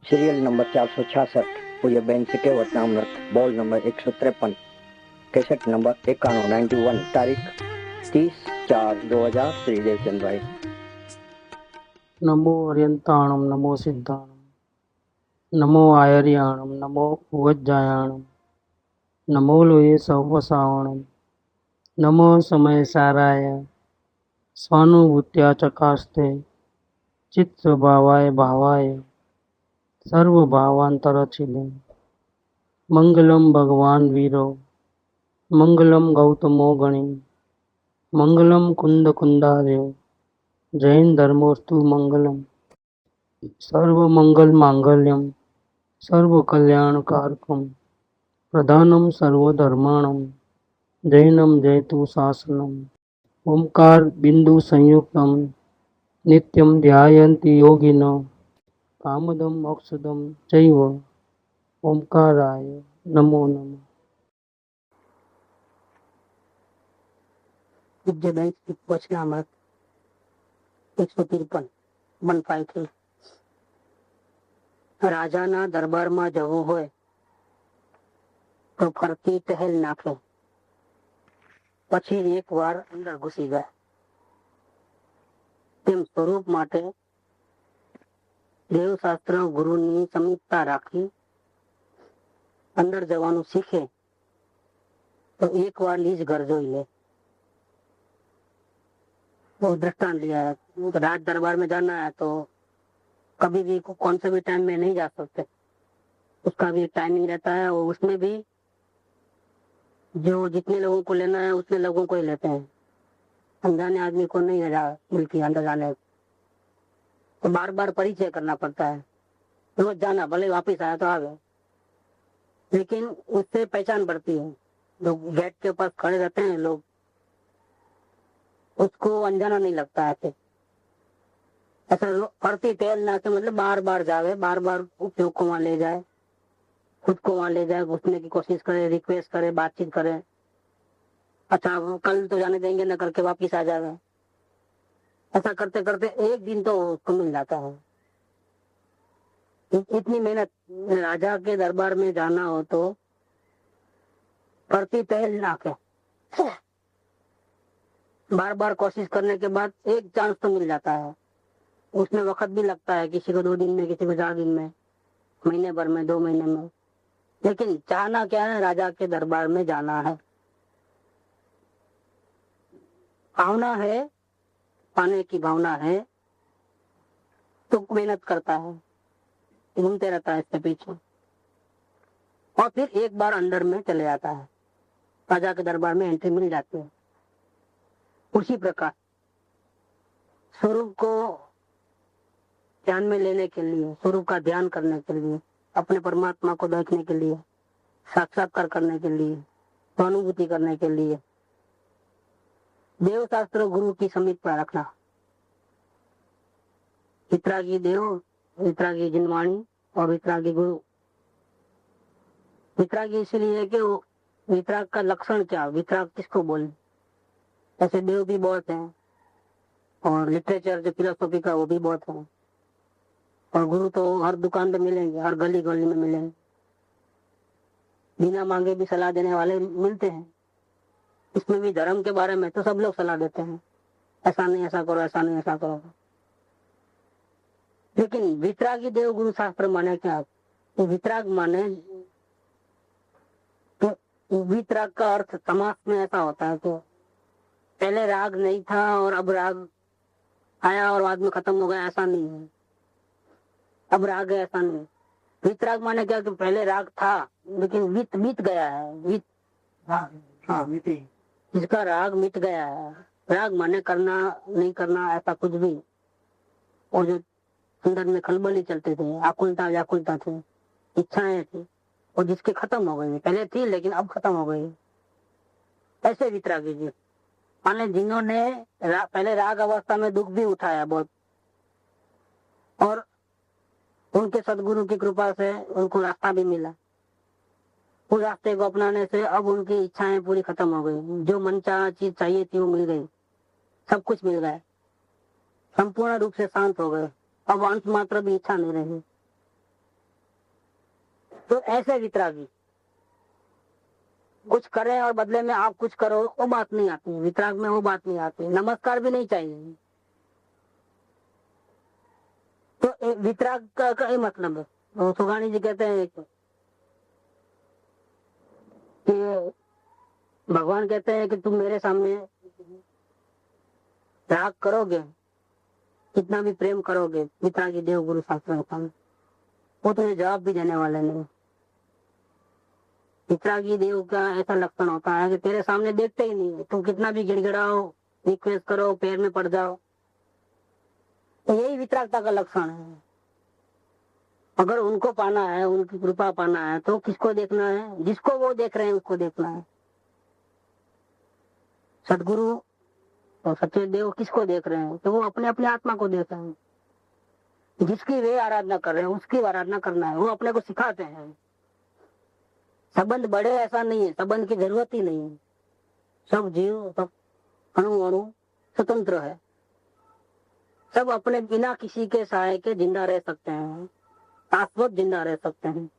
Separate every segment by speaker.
Speaker 1: Serial number 466 पूज्य बहन सिकेवत नामरत ball number 153 cassette number 91 तारीख 30/4/2000 श्री देवचंद भाई।
Speaker 2: नमो अर्यंताणम नमो सिद्धाणम नमो आयर्याणम नमो उवज्जायाणम नमो लोये सवसावणम नमो समय साराय स्वानुभूत्या चकास्ते चित्स्वभावाय भावाय सर्वभावांतरचिले मंगलम भगवान वीरो मंगलम गौतमो गणि मंगलम कुंद कुंदार्यो जैन धर्मोस्तु मंगलम सर्वमंगल मांगल्यम सर्वकल्याणकारकम प्रधानम सर्वधर्माणम जैनम जयतु शासनम ओंकार बिंदु संयुक्तम नित्यम ध्यायन्ति योगिनो कामदम मोक्षदम चैव ओंकाराय नमो नमः।
Speaker 3: पूज्य बैंक वचनामृत 153 153 રાજાના દરબારમાં જવું હોય તો ફરતી ટહેલ નાખે, પછી એક વાર અંદર ઘૂસી જાય. તેમ સ્વરૂપ માટે દેવશાસ્ત્ર ગુરુની સમીપતા રાખી અંદર જવાનું શીખે તો એક વાર લીજ ઘર જોઈ લે. वो दृष्टांत लिया है. राज दरबार में जाना है तो कभी भी कौन से भी टाइम में नहीं जा सकते, उसका भी टाइमिंग रहता है और उसमें भी जो जितने लोगों को लेना है उतने लोगों को ही लेते हैं. अनजाने आदमी को नहीं मिलती अंदर जाने, तो बार बार परिचय करना पड़ता है. रोज जाना, भले वापिस आया तो आ गए, लेकिन उससे पहचान बढ़ती है. लोग गेट के पास खड़े रहते हैं, लोग उसको अनजाना नहीं लगता है. ऐसा फरती तेल ना के मतलब बार बार जावे, बार बार उपयोग को वहां ले जाए, खुद को वहां ले जाए, घुसने की कोशिश करे, रिक्वेस्ट करे, बातचीत करे. अच्छा वो कल तो जाने देंगे न करके वापिस आ जावे. ऐसा करते करते एक दिन तो उसको मिल जाता है. इतनी मेहनत. राजा के दरबार में जाना हो तो फरती तेल ना के बार बार कोशिश करने के बाद एक चांस तो मिल जाता है. उसमें वक्त भी लगता है, किसी को 2 दिन में, किसी को 4 दिन में, महीने भर में, 2 महीने में. लेकिन चाहना क्या है? राजा के दरबार में जाना है. भावना है, पाने की भावना है तो मेहनत करता है, घूमते रहता है इसके पीछे और फिर एक बार अंदर में चले जाता है. राजा के दरबार में एंट्री मिल जाती है. उसी प्रकार स्वरूप को ध्यान में लेने के लिए, स्वरूप का ध्यान करने के लिए, अपने परमात्मा को देखने के लिए, साक्षात्कार करने के लिए, स्वानुभूति करने के लिए देवशास्त्र गुरु की समीपता रखना. वितरागी देव, वितरागी जिनवाणी और वितरागी गुरु. वितरागी इसलिए कि वितराग का लक्षण क्या, वितराग किसको बोले. ऐसे देव भी बहुत हैं और लिटरेचर जो फिलोसॉफी का वो भी बहुत है. और गुरु तो हर दुकान पे मिलेंगे, हर गली गली में मिलेंगे. बिना मांगे भी सलाह देने वाले मिलते हैं. इसमें भी धर्म के बारे में तो सब लोग सलाह देते हैं, ऐसा नहीं ऐसा करो, ऐसा नहीं ऐसा करो. लेकिन वितरागी देव गुरु शास्त्र माने क्या? तो वितराग माने तो वितराग का अर्थ समास में ऐसा होता है कि पहले राग नहीं था और अब राग आया और बाद में खत्म हो गया, ऐसा नहीं है. अब राग है ऐसा नहीं. वितराग माने क्या कि पहले राग था लेकिन बीत गया है. जिसका राग मिट गया है. राग माने करना नहीं करना ऐसा कुछ भी, और जो अंदर में खलबली चलते थे, आकुलता व्याकुलता थी, इच्छाएं थी, और जिसके खत्म हो गई. पहले थी लेकिन अब खत्म हो गई. ऐसे वितरागी जी माने जिन्होंने पहले राग अवस्था में दुख भी उठाया बहुत, और उनके सदगुरु की कृपा से उनको रास्ता भी मिला. उस रास्ते को अपनाने से अब उनकी इच्छाएं पूरी खत्म हो गई. जो मनचाहा चीज चाहिए थी वो मिल गई, सब कुछ मिल गया, संपूर्ण रूप से शांत हो गए. अब अंश मात्र भी इच्छा नहीं रही. तो ऐसे वितरागी कुछ करें और बदले में आप कुछ करो, वो बात नहीं आती। वितराग में वो बात नहीं आती। नमस्कार भी नहीं चाहिए। तो वितराग का ये मतलब है। तो सुगानी जी कहते हैं कि भगवान कहते हैं कि तुम मेरे सामने राग करोगे, कितना भी प्रेम करोगे वितरागी देव गुरु शास्त्र के सामने, वो तुम्हें जवाब भी देने वाले नहीं। वितरागी देव का ऐसा लक्षण होता है कि तेरे सामने देखते ही नहीं है। तुम कितना भी गिड़गिड़ाओ, रिक्वेस्ट करो, पैर में पड़ जाओ, तो यही वितरागता का लक्षण है। अगर उनको पाना है, उनकी कृपा पाना है, तो किसको देखना है? जिसको वो देख रहे हैं उसको देखना है। सदगुरु और सच्चे देव किसको देख रहे हैं? तो वो अपने अपने आत्मा को देख रहे हैं। जिसकी वे आराधना कर रहे हैं उसकी आराधना करना है। वो अपने को सिखाते हैं। संबंध बड़े ऐसा नहीं है, संबंध की जरूरत ही नहीं है। सब जीव, सब अणु अणु स्वतंत्र है। सब अपने बिना किसी के सहाय के जिंदा रह सकते हैं, शाश्वत जिंदा रह सकते हैं।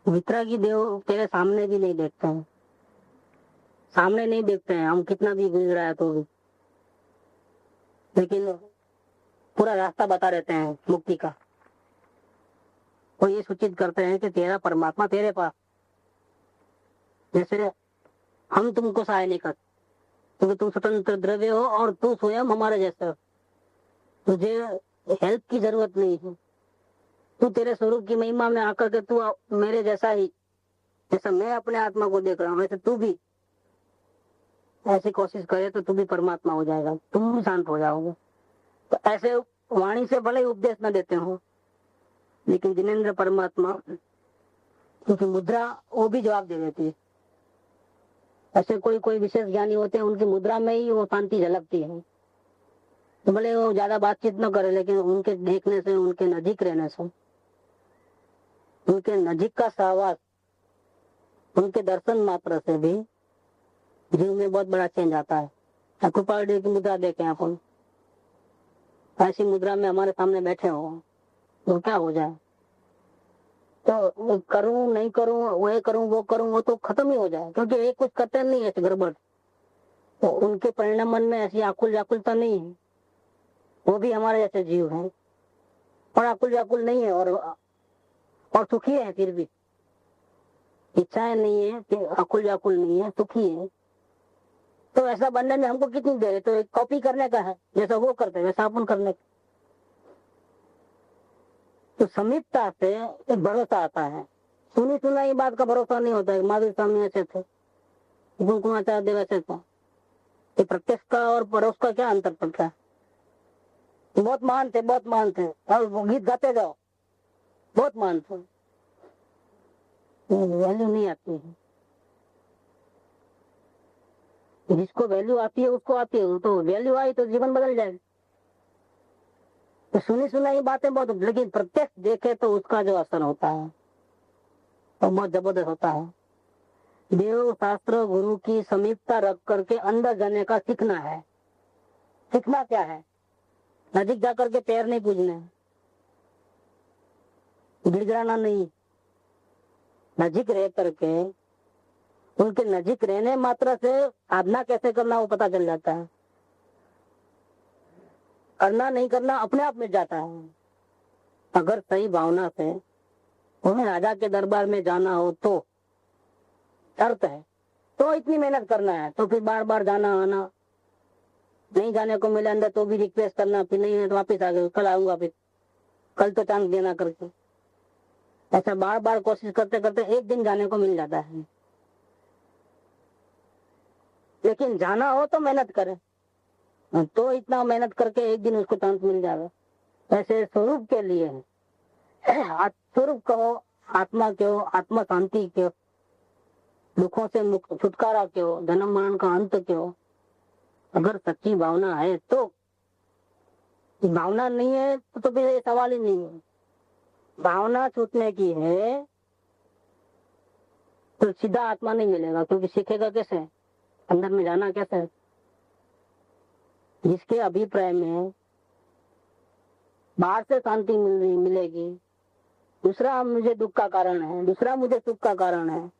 Speaker 3: वितरागी देव तेरे सामने भी नहीं देखते हैं, सामने नहीं देखते हैं। हम कितना भी गुजरा है तो भी, लेकिन पूरा रास्ता बता देते हैं मुक्ति का। वो ये सूचित करते हैं कि तेरा परमात्मा तेरे पास, जैसे हम तुमको सहाय नहीं करते क्योंकि तुम स्वतंत्र द्रव्य हो और तू स्वयं हमारे जैसे हो। तुझे हेल्प की जरूरत नहीं है। तू तेरे स्वरूप की महिमा में आकर के तू मेरे जैसा ही, जैसा मैं अपने आत्मा को देख रहा हूँ वैसे तू भी ऐसी कोशिश करे तो तू भी परमात्मा हो जाएगा, तुम भी शांत हो जाओगे। तो ऐसे वाणी से भले ही उपदेश न देते हो, लेकिन जिनेंद्र परमात्मा क्योंकि मुद्रा वो भी जवाब दे देती है। ऐसे कोई कोई विशेष ज्ञानी होते हैं, उनकी मुद्रा में ही वो शांति झलकती है। तो भले वो ज्यादा बातचीत न करे, लेकिन उनके देखने से, उनके नजीक रहने से, उनके नजीक का सहवास, उनके दर्शन मात्र से भी जीव में बहुत बड़ा चेंज आता है। कृपाल की मुद्रा देखें अपन, ऐसी मुद्रा में हमारे सामने बैठे हो तो क्या हो जाए? तो करूं नहीं करूं, वो करूं वो करूं, वो तो खत्म ही हो जाए, क्योंकि ये कुछ करते नहीं है गड़बड़। तो उनके परिणाम मन में ऐसी आकुल व्याकुलता नहीं है। वो भी हमारे जैसे जीव हैं और आकुल व्याकुल नहीं है और सुखी है। फिर भी इच्छाएं नहीं है, आकुल व्याकुल नहीं है, सुखी है। तो ऐसा बनने में हमको कितनी देर है? तो एक कॉपी करने का है, जैसा वो करते हैं वैसा अपन करने का। तो समीपता से एक भरोसा आता है। सुनी सुनाई बात का भरोसा नहीं होता है। महावीर स्वामी ऐसे थे, कुमकुमाचार्य देव ऐसे थे। ये प्रत्यक्ष का और परोक्ष का क्या अंतर पड़ता है? बहुत महान थे, बहुत महान थे, और वो गीत गाते जाओ, बहुत महान थे। वैल्यू नहीं आती है। जिसको वैल्यू आती है उसको आती है, तो वैल्यू आई तो जीवन बदल जाएगा। तो सुनी सुनाई बातें बहुत, लेकिन प्रत्यक्ष देखे तो उसका जो असर होता है वो बहुत जबरदस्त होता है। देव शास्त्र गुरु की समीपता रख करके अंदर जाने का सीखना है। सीखना क्या है? नजीक जाकर के पैर नहीं पूजने, गिड़गिड़ाना नहीं, नजीक रह करके उनके नजीक रहने मात्र से साधना कैसे करना वो पता चल जाता है। करना नहीं करना अपने आप मिट जाता है। अगर सही भावना से उन्हें राजा के दरबार में जाना हो तो शर्त है, तो इतनी मेहनत करना है, तो फिर बार बार जाना आना, नहीं जाने को मिले अंदर तो भी रिक्वेस्ट करना, फिर नहीं है तो वापिस आ गए, कल आऊंगा, फिर कल तो चांस देना करके, ऐसा बार बार कोशिश करते करते एक दिन जाने को मिल जाता है। लेकिन जाना हो तो मेहनत करें, तो इतना मेहनत करके एक दिन उसको चांस मिल जाएगा। ऐसे स्वरूप के लिए स्वरूप कहो, आत्मा क्यों, आत्मा शांति क्यों, दुखों से मुक्त छुटकारा क्यों, जन्म मरण का अंत क्यों, अगर सच्ची भावना है तो। भावना नहीं है तो फिर ये सवाल ही नहीं है। भावना छूटने की है तो सीधा आत्मा नहीं मिलेगा, क्योंकि सीखेगा कैसे, अंदर में जाना कैसे? जिसके अभिप्राय में बाहर से शांति मिलेगी, दूसरा मुझे दुख का कारण है, दूसरा मुझे सुख का कारण है,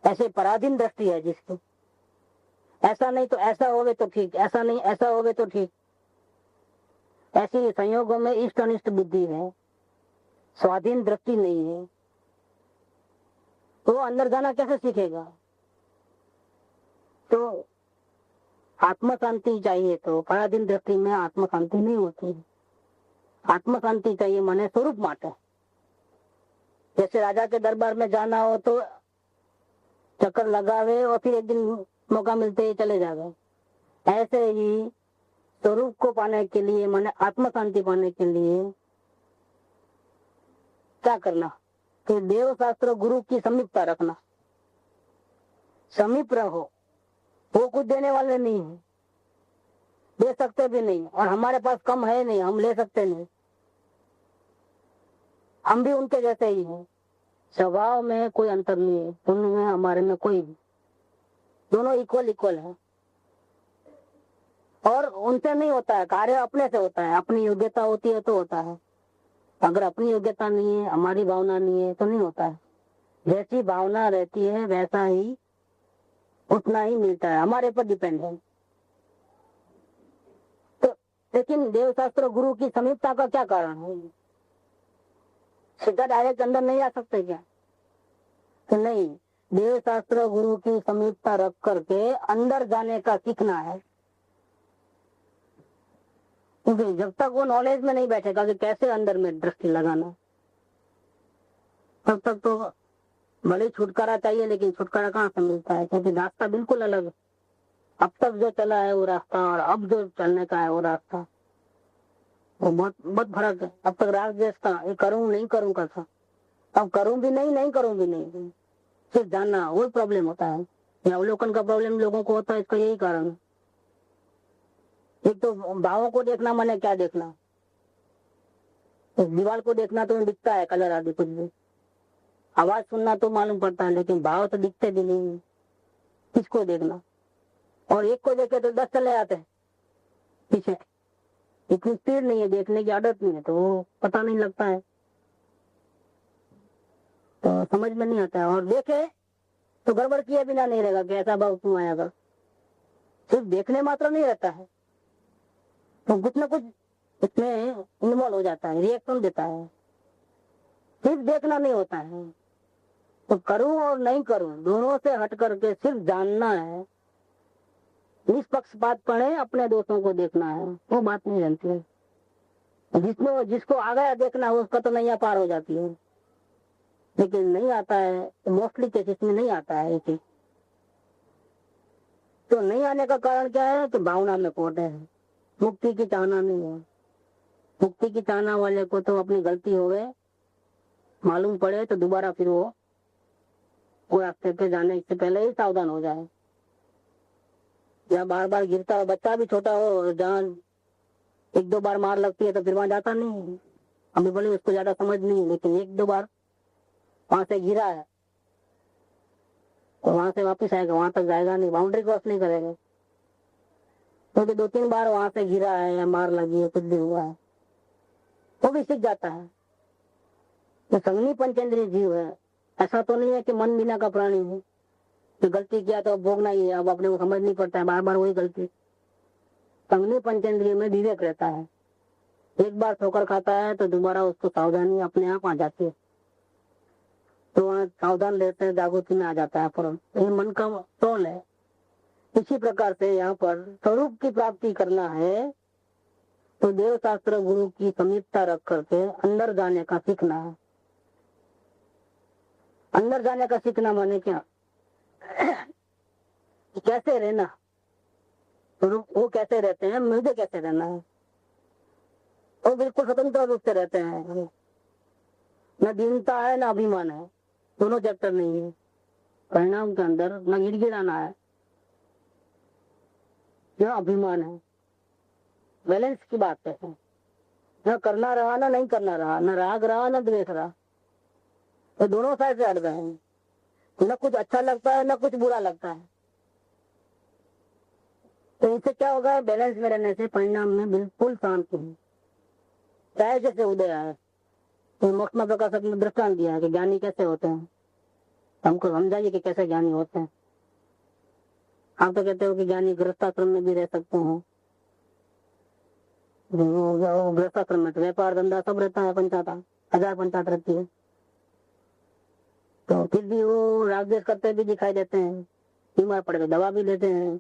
Speaker 3: ऐसे पराधीन दृष्टि है जिसकी। ऐसा नहीं तो ऐसा होवे तो ठीक, ऐसा नहीं ऐसा होवे तो ठीक, ऐसी संयोगों में इष्ट अनिष्ट बुद्धि है, स्वाधीन दृष्टि नहीं है, तो वो अंदर जाना कैसे सीखेगा? तो आत्म शांति चाहिए, तो पराधीन दृष्टि में आत्म शांति नहीं होती। आत्म शांति चाहिए माने स्वरूप माटे। जैसे राजा के दरबार में जाना हो तो चक्कर लगावे और फिर एक दिन मौका मिलते ही चले जावे, ऐसे ही स्वरूप को पाने के लिए माने आत्म शांति पाने के लिए क्या करना कि देव शास्त्र गुरु की समीपता रखना, समीप रहो। वो कुछ देने वाले नहीं है, दे सकते भी नहीं, और हमारे पास कम है नहीं, हम ले सकते नहीं, हम भी उनके जैसे ही हैं। स्वभाव में कोई अंतर नहीं है, उनमें हमारे में कोई भी, दोनों इक्वल इक्वल है। और उनसे नहीं होता है कार्य, अपने से होता है। अपनी योग्यता होती है तो होता है, अगर अपनी योग्यता नहीं है, हमारी भावना नहीं है तो नहीं होता है। जैसी भावना रहती है वैसा ही उतना ही मिलता है, हमारे पर डिपेंड है। तो लेकिन देवशास्त्र गुरु की समीपता का क्या कारण है? सीधा डायरेक्ट अंदर नहीं आ सकते क्या? तो नहीं, देवशास्त्र गुरु की समीपता रख करके अंदर जाने का सीखना है। क्योंकि जब तक वो नॉलेज में नहीं बैठेगा कि कैसे अंदर में दृष्टि लगाना, तब तक तो भले छुटकारा चाहिए, लेकिन छुटकारा कहाँ से मिलता है? क्योंकि रास्ता बिल्कुल अलग है। अब तक जो चला है वो रास्ता और अब जो चलने का है वो रास्ता, वो बहुत बहुत फर्क है। अब तक राग देश था, ये करूं नहीं करूं का था, अब करूं भी नहीं, नहीं करूं भी नहीं, सिर्फ जानना, वो प्रॉब्लम होता है। ये अवलोकन का प्रॉब्लम लोगों को होता है, इसका यही कारण है। एक तो भावों को देखना माने क्या देखना, दीवार को देखना तो दिखता है कलर आदि कुछ भी, आवाज सुनना तो मालूम पड़ता है, लेकिन भाव तो दिखते भी नहीं। किसको देखना? और एक को देखे तो 10 चले आते हैं पीछे, इतनी स्पीड नहीं है, देखने की आदत नहीं है, तो वो पता नहीं लगता है, तो समझ में नहीं आता है। और देखे तो गड़बड़ किए बिना नहीं रहेगा कि ऐसा भाव क्यों आया, सिर्फ देखने मात्र नहीं रहता है, तो कुछ न कुछ इसमें इन्वॉल्व हो जाता है, रिएक्शन देता है। सिर्फ देखना नहीं होता है, तो करूं और नहीं करूं दोनों से हट करके सिर्फ जानना है, निष्पक्षपातपणे अपने दोस्तों को देखना है, वो बात नहीं जानती है। जिसको आ गया देखना उसका तो नैया पार हो जाती है, लेकिन नहीं आता है तो मोस्टली केसेस में नहीं आता है। एक तो नहीं आने का कारण क्या है? तो भावना में खोट है, मुक्ति की चाहना नहीं है। मुक्ति की चाहना वाले को तो अपनी गलती हो गए मालूम पड़े तो दोबारा फिर वो रास्ते पे जाने से पहले ही सावधान हो जाए। या बार बार गिरता हो, बच्चा भी छोटा हो, जहाँ 1-2 बार मार लगती है तो फिर वहां जाता नहीं। अभी बोले उसको ज्यादा समझ नहीं है, लेकिन 1-2 बार वहां से गिरा है तो वहां से वापस आएगा, वहां तक जाएगा नहीं, बाउंड्री क्रॉस नहीं करेगा। क्योंकि 2-3 बार वहां से गिरा है या मार लगी है, कुछ भी हुआ है, वो भी सीख जाता है। तो संगनी पंचेंद्रिय जीव है, ऐसा तो नहीं है कि मन बिना का प्राणी है, तो गलती किया तो भोगना ही है, अब अपने को समझ नहीं पड़ता है बार बार वही गलती। संगनी पंचेंद्रिय में विवेक रहता है, एक बार ठोकर खाता है तो दोबारा उसको सावधानी अपने आप आ जाती है, तो वहाँ सावधान रहते हैं, जागृति में आ जाता है फौरन। ये मन का तोल है। इसी प्रकार से यहाँ पर स्वरूप की प्राप्ति करना है तो देव शास्त्र गुरु की समीपता रख करके अंदर जाने का सीखना है। अंदर जाने का सीखना माने क्या? कैसे रहना, वो कैसे रहते हैं, मुझे कैसे रहना है, वो बिल्कुल स्वतंत्र रूप से रहते हैं। न दीनता है न अभिमान है, दोनों चैप्टर नहीं है। परिणाम के अंदर न गिड़गिड़ाना है न अभिमान है, बैलेंस की बात है। न करना रहा न नहीं करना रहा, न राग रहा न द्वेष रहा, तो दोनों साइड से हट गए हैं। न कुछ अच्छा लगता है न कुछ बुरा लगता है, तो इससे क्या होगा? बैलेंस में रहने से परिणाम में बिल्कुल शांति है। चाहे जैसे उदय आए। तो मोक्ष में प्रकाशक ने दृष्टांत दिया है कि ज्ञानी कैसे होते हैं, हमको समझाइए कि कैसे ज्ञानी होते हैं। आप तो कहते हो कि ज्ञानी गृहस्थाश्रम में भी रह सकते हैं। वो गृहस्थाश्रम में तो व्यापार धंधा सब रहता है, पंचायत हजार पंचायत रहती है, तो फिर भी वो राजदेश करते भी दिखाई देते हैं, बीमार पड़े तो दवा भी लेते हैं,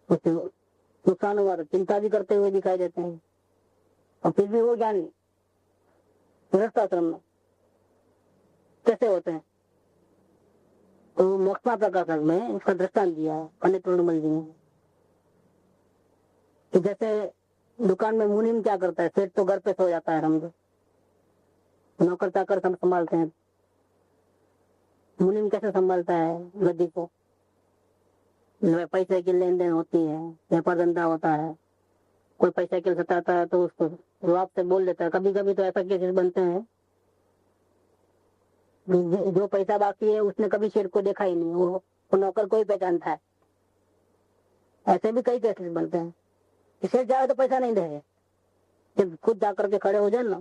Speaker 3: कुछ नुकसान हुआ तो चिंता भी करते हुए दिखाई देते हैं, और फिर भी वो ज्ञानी गृहस्थाश्रम में कैसे होते हैं। तो मोक्ष प्रकाशक में उसका दृष्टांत दिया है पंडित पूर्णमल जी ने कि जैसे दुकान में मुनीम क्या करता है, सेठ तो घर पे सो जाता है, समझो नौकर चाकर सब संभालते हैं, मुनीम कैसे संभालता है गद्दी को, पैसे की लेन देन होती है, व्यापार धंधा होता है, कोई पैसा के सताता है तो उसको जवाब से बोल देता है। कभी कभी तो ऐसा केसेस बनते हैं जो पैसा बाकी है उसने कभी शेर को देखा ही नहीं, वो नौकर को ही पहचानता है। ऐसे भी कई केसेस बनते हैं कि शेर जाए तो पैसा नहीं दे, जब खुद जाकर के खड़े हो जाए ना,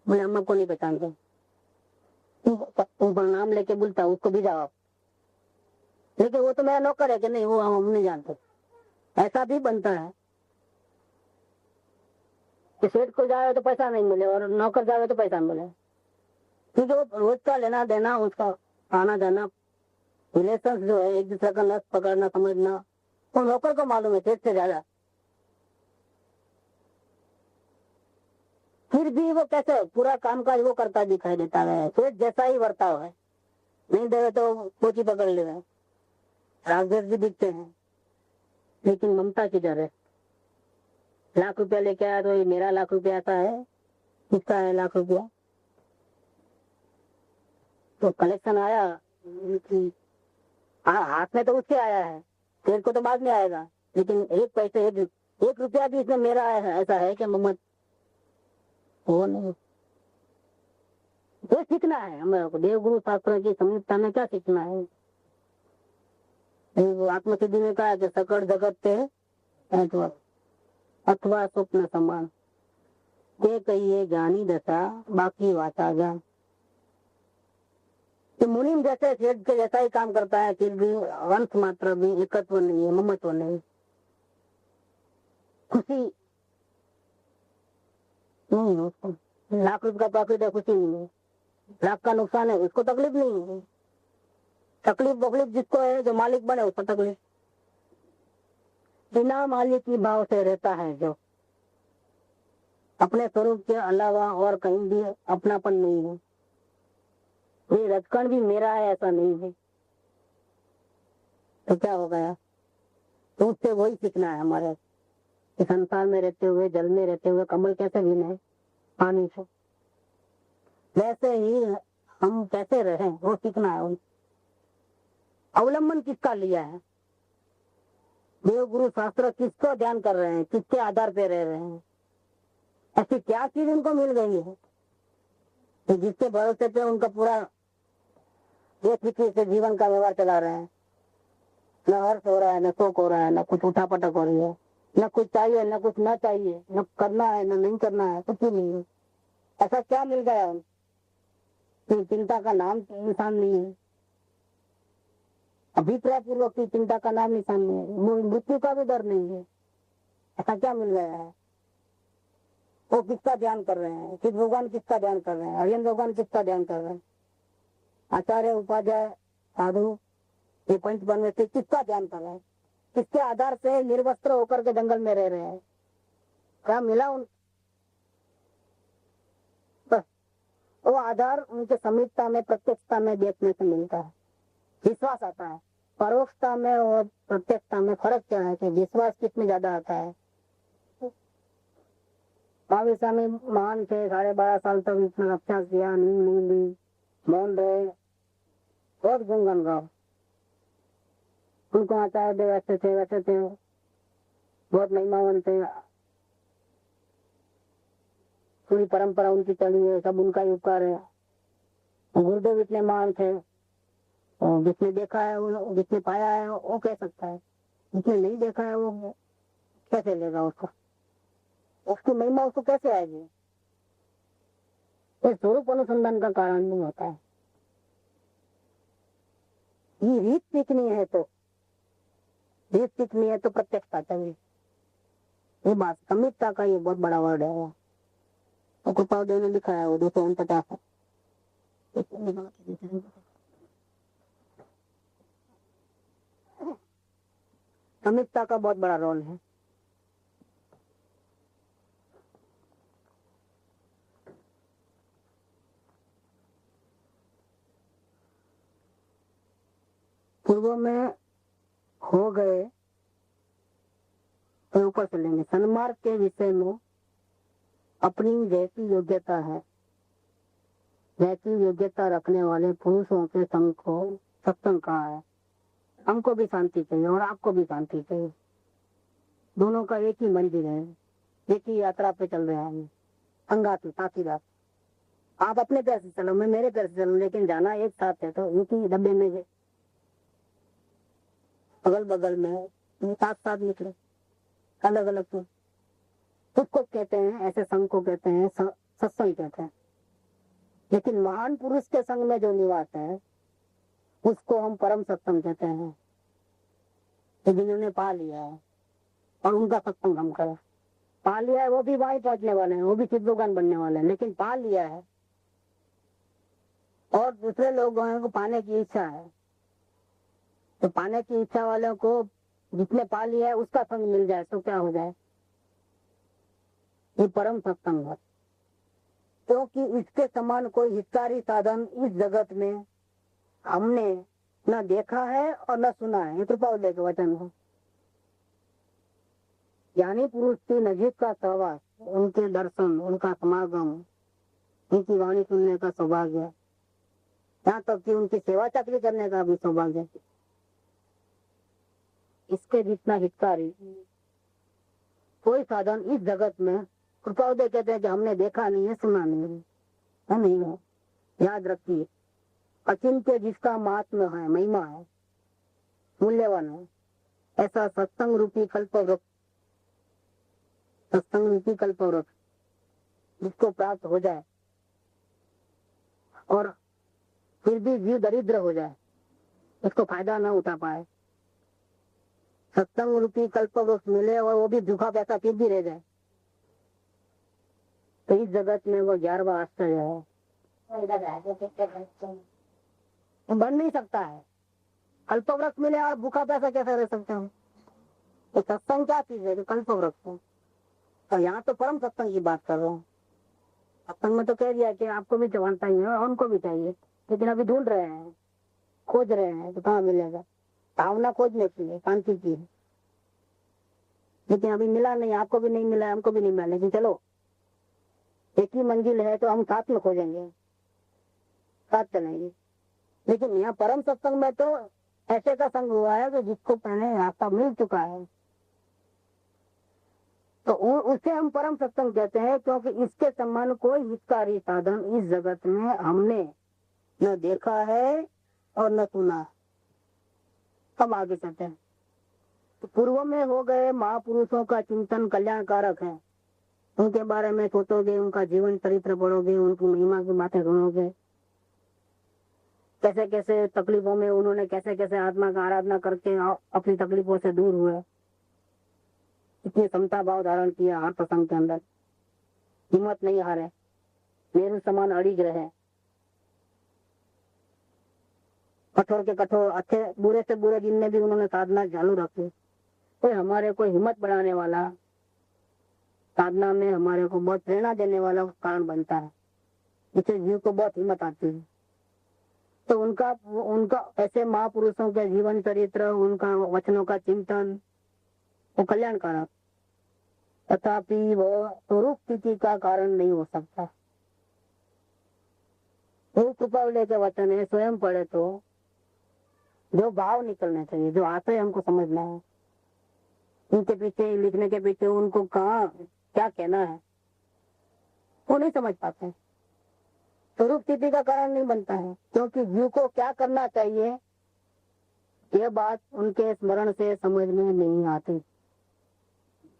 Speaker 3: बोले हम आपको नहीं पहचानते, ऊपर नाम लेके बोलता उसको भी जवाब, लेकिन वो तो मेरा नौकर है कि नहीं वो हम नहीं जानते। ऐसा भी बनता है कि सेठ को जाए तो पैसा नहीं मिले और नौकर जाए तो पैसा मिले, क्योंकि वो रोज का लेना देना, उसका आना जाना, रिलेशन जो है एक दूसरे का नस पकड़ना समझना, वो नौकर को मालूम है सेठ से ज्यादा। फिर भी वो कैसे पूरा कामकाज वो करता दिखाई देता है, सेठ जैसा ही बर्ताव है, नहीं दे तो कोची पकड़ ले रहे, राजदेश भी दिखते हैं, लेकिन ममता किधर है। लाख रुपया लेके आया तो ये मेरा लाख रुपया आता है, किसका है लाख रुपया, तो कलेक्शन आया हाथ में तो उसके आया है, तेरे को तो बाद में आएगा, लेकिन एक पैसे एक रुपया भी इसमें मेरा आया है, ऐसा है कि मोहम्मद वो नहीं। ये सीखना है हमें को, देवगुरु शास्त्र की समझता में क्या सीखना है। आत्मसिद्धि में कहा कि सकल जगत पे अथवा स्वप्न समान के कहिए ज्ञानी दशा बाकी वाचा ज्ञान। तो मुनीम जैसे सेठ के जैसा ही काम करता है, फिर भी अंश मात्र भी एकत्व नहीं है, ममत्व नहीं, खुशी नहीं है उसको। लाख रुपए का प्रॉफिट है, खुशी नहीं है, लाख का नुकसान है उसको तकलीफ नहीं है, तकलीफ बकलीफ जिसको है जो मालिक बने उसको तकलीफ। बिना मालिक की भाव से रहता है जो, अपने स्वरूप के अलावा और कहीं भी अपनापन नहीं है, ये रजकण भी मेरा है ऐसा नहीं है, तो क्या हो गया। तो उससे वही सीखना है हमारे, इस संसार में रहते हुए, जल में रहते हुए कमल कैसे भीने पानी से, वैसे ही हम कैसे रहें वो सीखना है। अवलंबन किसका लिया है, देव गुरु शास्त्र किसको ध्यान कर रहे हैं, किसके आधार पे रह रहे हैं, ऐसी क्या चीज उनको मिल गई है तो जिसके भरोसे पे उनका पूरा बेफिक्री से जीवन का व्यवहार चला रहे हैं। न हर्ष हो रहा है, न शोक हो रहा है, न कुछ उठा पटक हो रही है, न कुछ चाहिए न कुछ न चाहिए, न करना है न नहीं करना है, कुछ भी नहीं है। ऐसा क्या मिल गया उनको, चिंता का नाम निशान नहीं है, अभिप्राय पूर्वक की चिंता का नाम निशान नहीं है, मृत्यु का भी डर नहीं है। ऐसा क्या मिल गया है। वो किसका ध्यान कर रहे हैं, शिव भगवान किसका ध्यान कर रहे हैं, हरियन भगवान किसका ध्यान कर रहे हैं, आचार्य उपाध्याय साधु ये पंच बनने से किसका ध्यान कर रहे हैं, किसके आधार से निर्वस्त्र होकर के जंगल में रह रहे हैं, क्या मिला उन बस वो आधार उनके समीपता में प्रत्यक्षता में देखने से मिलता है, विश्वास आता है। परोक्षता में और प्रत्यक्षता में फर्क क्या है कि विश्वास किसमें ज्यादा आता है। महावीर स्वामी महान थे, 12.5 साल तक उसने अभ्यास किया, नींद नहीं ली, मौन रहे, बहुत गुणगान गाओ, उनको आचार्य देव वैसे थे, बहुत महिमावन थे, पूरी परंपरा उनकी चली है, सब उनका ही उपकार है। गुरुदेव इतने महान थे, जिसने देखा है जिसने पाया है वो कह सकता है, जिसने नहीं देखा है वो कैसे लेगा उसको। उसकी महिमा उसको कैसे आएगी? ये स्वरूप अनुसंधान का कारण नहीं होता है। ये रीत सीखनी है तो प्रत्यक्षता चाहिए। ये बात समीपता का ये बहुत बड़ा वर्ड है। तो कृपादेव ने लिखा है वो 249 है। समीपता का बहुत बड़ा रोल है। पूर्व में हो गए तो ऊपर चलेंगे। सन्मार्ग के विषय में अपनी जैसी योग्यता है, जैसी योग्यता रखने वाले पुरुषों के संग को सत्संग कहा है। हमको भी शांति चाहिए और आपको भी शांति चाहिए। दोनों का एक ही मंजिल है, एक ही यात्रा पे चल रहे हैं, संगाती साथीदार। आप अपने पैर से चलो, मैं मेरे पैर से चलूं, लेकिन जाना एक साथ है। तो एक ही डब्बे में अगल बगल में साथ साथ निकले, अलग अलग तो उसको कहते हैं, ऐसे संघ को कहते हैं सत्संग कहते हैं। लेकिन महान पुरुष के संग में जो निवास है उसको हम परम सत्संग कहते हैं, तो जिन्होंने पा लिया है और उनका सत्संग हम करें। पा लिया है वो भी वहीं पहुंचने वाले हैं, वो भी सिद्धोगान बनने वाले हैं, लेकिन पा लिया है। और दूसरे लोगों को पाने की इच्छा है, तो पाने की इच्छा वालों को जिसने पा लिया है उसका संग मिल जाए तो क्या हो जाए? ये परम सत्संग है। क्योंकि इसके समान कोई हितकारी साधन इस जगत में हमने न देखा है और न सुना है। ये कृपावल्य के वचन है। ज्ञानी पुरुष की नजीक का सहवास, उनके दर्शन, उनका समागम, उनकी वाणी सुनने का सौभाग्य, यहाँ तक कि उनकी सेवा चाकरी करने का भी सौभाग्य, इसके जितना हितकारी कोई साधन इस जगत में, कृपाउदय कहते हैं कि हमने देखा नहीं है, सुना नहीं है, नहीं है। याद रखिए, अचिंत्य जिसका महात्म्य है, महिमा है, मूल्यवान है, ऐसा सत्संग रूपी कल्पवृक्ष, सत्संग रूपी कल्पवृक्ष जिसको प्राप्त हो जाए और फिर भी जीव दरिद्र हो जाए, उसको फायदा न उठा पाए, सत्संग रूपी कल्पवृक्ष मिले और वो भी भूखा पैसा फिर भी रह जाए, तो इस जगत में वो 11वां आश्चर्य है। बन नहीं सकता है। कल्पवृक्ष मिले और भूखा पैसा कैसे रह सकते हो? तो सत्संग क्या चीज है? तो कल्पवृक्ष है। और यहाँ तो परम सत्संग की बात कर रहा हूँ। सत्संग में तो कह दिया कि आपको भी जवानता ही है और उनको भी चाहिए, लेकिन अभी ढूंढ रहे हैं, खोज रहे हैं, तो कहाँ मिलेगा? भावना खोजने की है, शांति की है, लेकिन अभी मिला नहीं। आपको भी नहीं मिला, हमको भी नहीं मिला, लेकिन चलो एक ही मंजिल है तो हम साथ में खोजेंगे, साथ चलेंगे। लेकिन यहाँ परम सत्संग में तो ऐसे का संग हुआ है कि जिसको पहले रास्ता मिल चुका है, तो उसे हम परम सत्संग कहते हैं। क्योंकि इसके समान कोई हितकारी साधन इस जगत में हमने न देखा है और न सुना। हम आगे चलते हैं। तो पूर्व में हो गए महापुरुषों का चिंतन कल्याणकारक है। उनके बारे में सोचोगे, उनका जीवन चरित्र पढ़ोगे, उनकी महिमा की बातें सुनोगे, कैसे कैसे तकलीफों में उन्होंने कैसे कैसे आत्मा का आराधना करके अपनी तकलीफों से दूर हुए, इतनी समता भाव धारण किया हर प्रसंग के अंदर, हिम्मत नहीं हारे, मेरू समान अड़िग रहे, कठोर के कठोर, अच्छे बुरे से बुरे दिन में भी उन्होंने साधना चालू रखी। तो हमारे को हिम्मत बढ़ाने वाला, साधना में हमारे को बहुत प्रेरणा देने वाला कारण बनता है, इससे जीव को बहुत हिम्मत आती है। तो उनका ऐसे महापुरुषों के जीवन चरित्र, उनका वचनों का चिंतन वो कल्याणकारक, तथापि वो स्वरूप स्थिति का कारण नहीं हो सकता। वो कृपावल्य के वचन है, स्वयं पढ़े तो जो भाव निकलने चाहिए, जो आशय हमको समझना है, उनके पीछे लिखने के पीछे उनको कहाँ क्या कहना है वो नहीं समझ पाते। स्वरूप स्थिति का कारण नहीं बनता है, क्योंकि जीव को क्या करना चाहिए ये बात उनके स्मरण से समझ में नहीं आती।